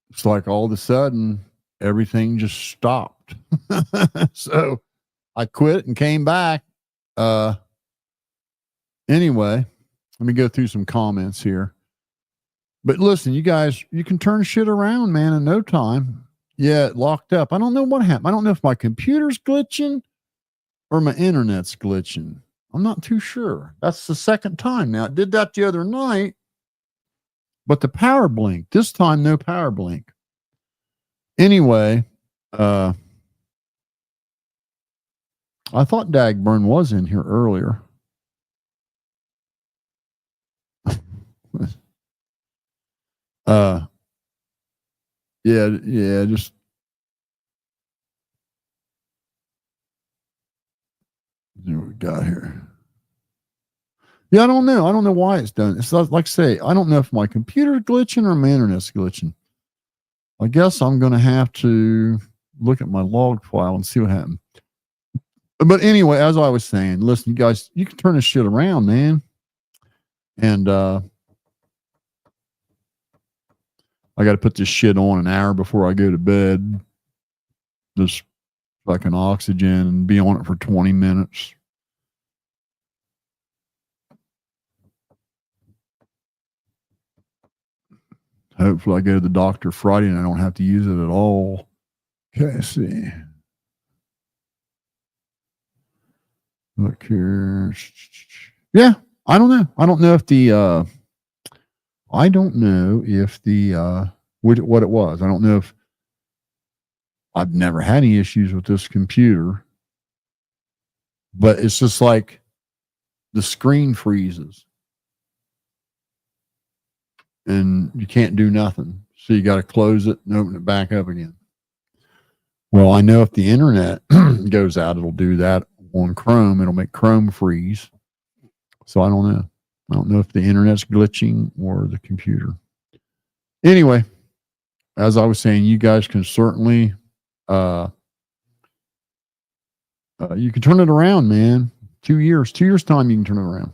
S2: it's like all of a sudden everything just stopped. So I quit and came back. Anyway, let me go through some comments here. But listen, you guys, you can turn shit around, man, in no time. Yeah, it locked up. I don't know what happened. I don't know if my computer's glitching or my internet's glitching. I'm not too sure. That's the second time now. It did that the other night, but the power blinked. This time, no power blink. Anyway, I thought Dagburn was in here earlier. Yeah, just see what we got here. Yeah, I don't know. I don't know why it's done. It's like I say, I don't know if my computer's glitching or my internet's glitching. I guess I'm going to have to look at my log file and see what happened. But anyway, as I was saying, listen, you guys, you can turn this shit around, man. And I got to put this shit on an hour before I go to bed. Just fucking oxygen and be on it for 20 minutes. Hopefully I go to the doctor Friday and I don't have to use it at all. Okay, let's see. Look here. Yeah, I don't know. I don't know if the what it was. I don't know if I've never had any issues with this computer, but it's just like the screen freezes and you can't do nothing. So you got to close it and open it back up again. Well, I know if the internet goes out, it'll do that on Chrome. It'll make Chrome freeze. So I don't know. I don't know if the internet's glitching or the computer. Anyway, as I was saying, you guys can certainly, you can turn it around, man. 2 years time, you can turn it around.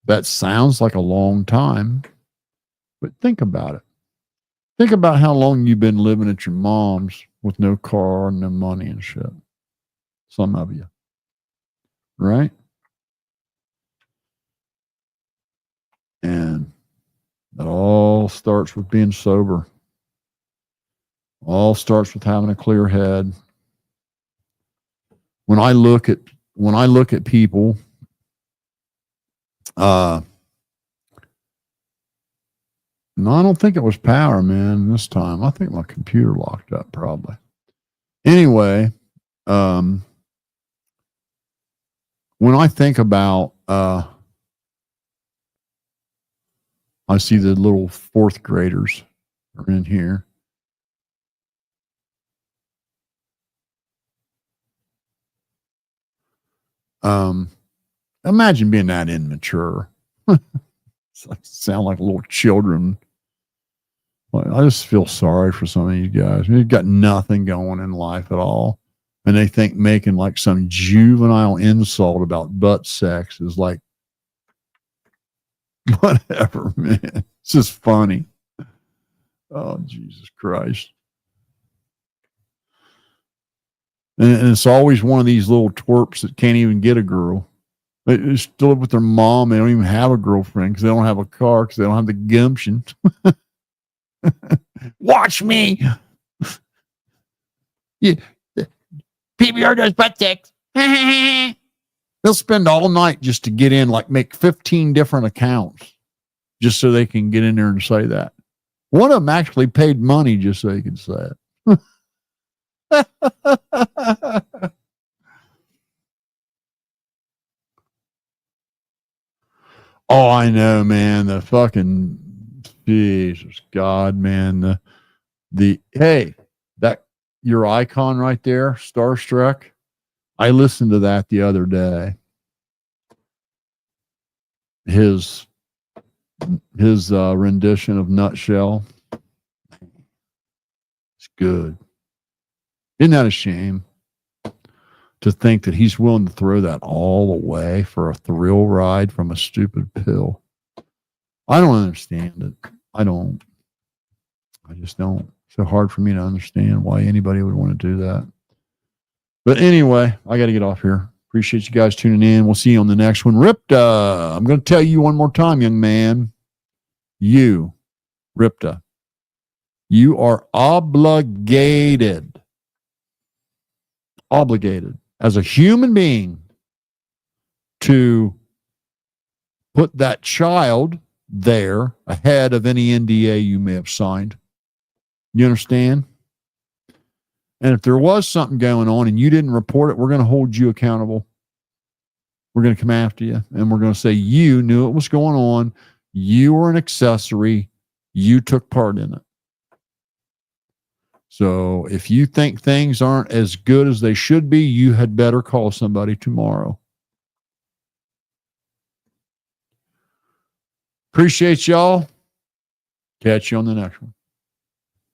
S2: That sounds like a long time, but think about it. Think about how long you've been living at your mom's with no car, no money and shit. Some of you. Right? And it all starts with being sober. All starts with having a clear head. When I look at people, no, I don't think it was power, man, this time. I think my computer locked up probably. Anyway, when I think about, I see the little fourth graders are in here. Imagine being that immature. Sound like little children. I just feel sorry for some of you guys. They've got nothing going in life at all. And they think making like some juvenile insult about butt sex is like, whatever, man. It's just funny. Oh, Jesus Christ. And it's always one of these little twerps that can't even get a girl. They still live with their mom. They don't even have a girlfriend because they don't have a car because they don't have the gumption. Watch me. Yeah. PBR does butt sex. They'll spend all night just to get in, like make 15 different accounts just so they can get in there and say that. One of them actually paid money just so he could say it. Oh, I know, man. The fucking Jesus God, man. The hey, that your icon right there, Starstruck. I listened to that the other day. His rendition of Nutshell. It's good. Isn't that a shame? To think that he's willing to throw that all away for a thrill ride from a stupid pill. I don't understand it. I just don't. It's so hard for me to understand why anybody would want to do that. But anyway, I got to get off here. Appreciate you guys tuning in. We'll see you on the next one. Rypta, I'm going to tell you one more time, young man. You, Rypta, you are obligated as a human being to put that child there ahead of any NDA you may have signed. You understand? And if there was something going on and you didn't report it, we're going to hold you accountable. We're going to come after you and we're going to say you knew it was going on. You were an accessory. You took part in it. So if you think things aren't as good as they should be, you had better call somebody tomorrow. Appreciate y'all. Catch you on the next one.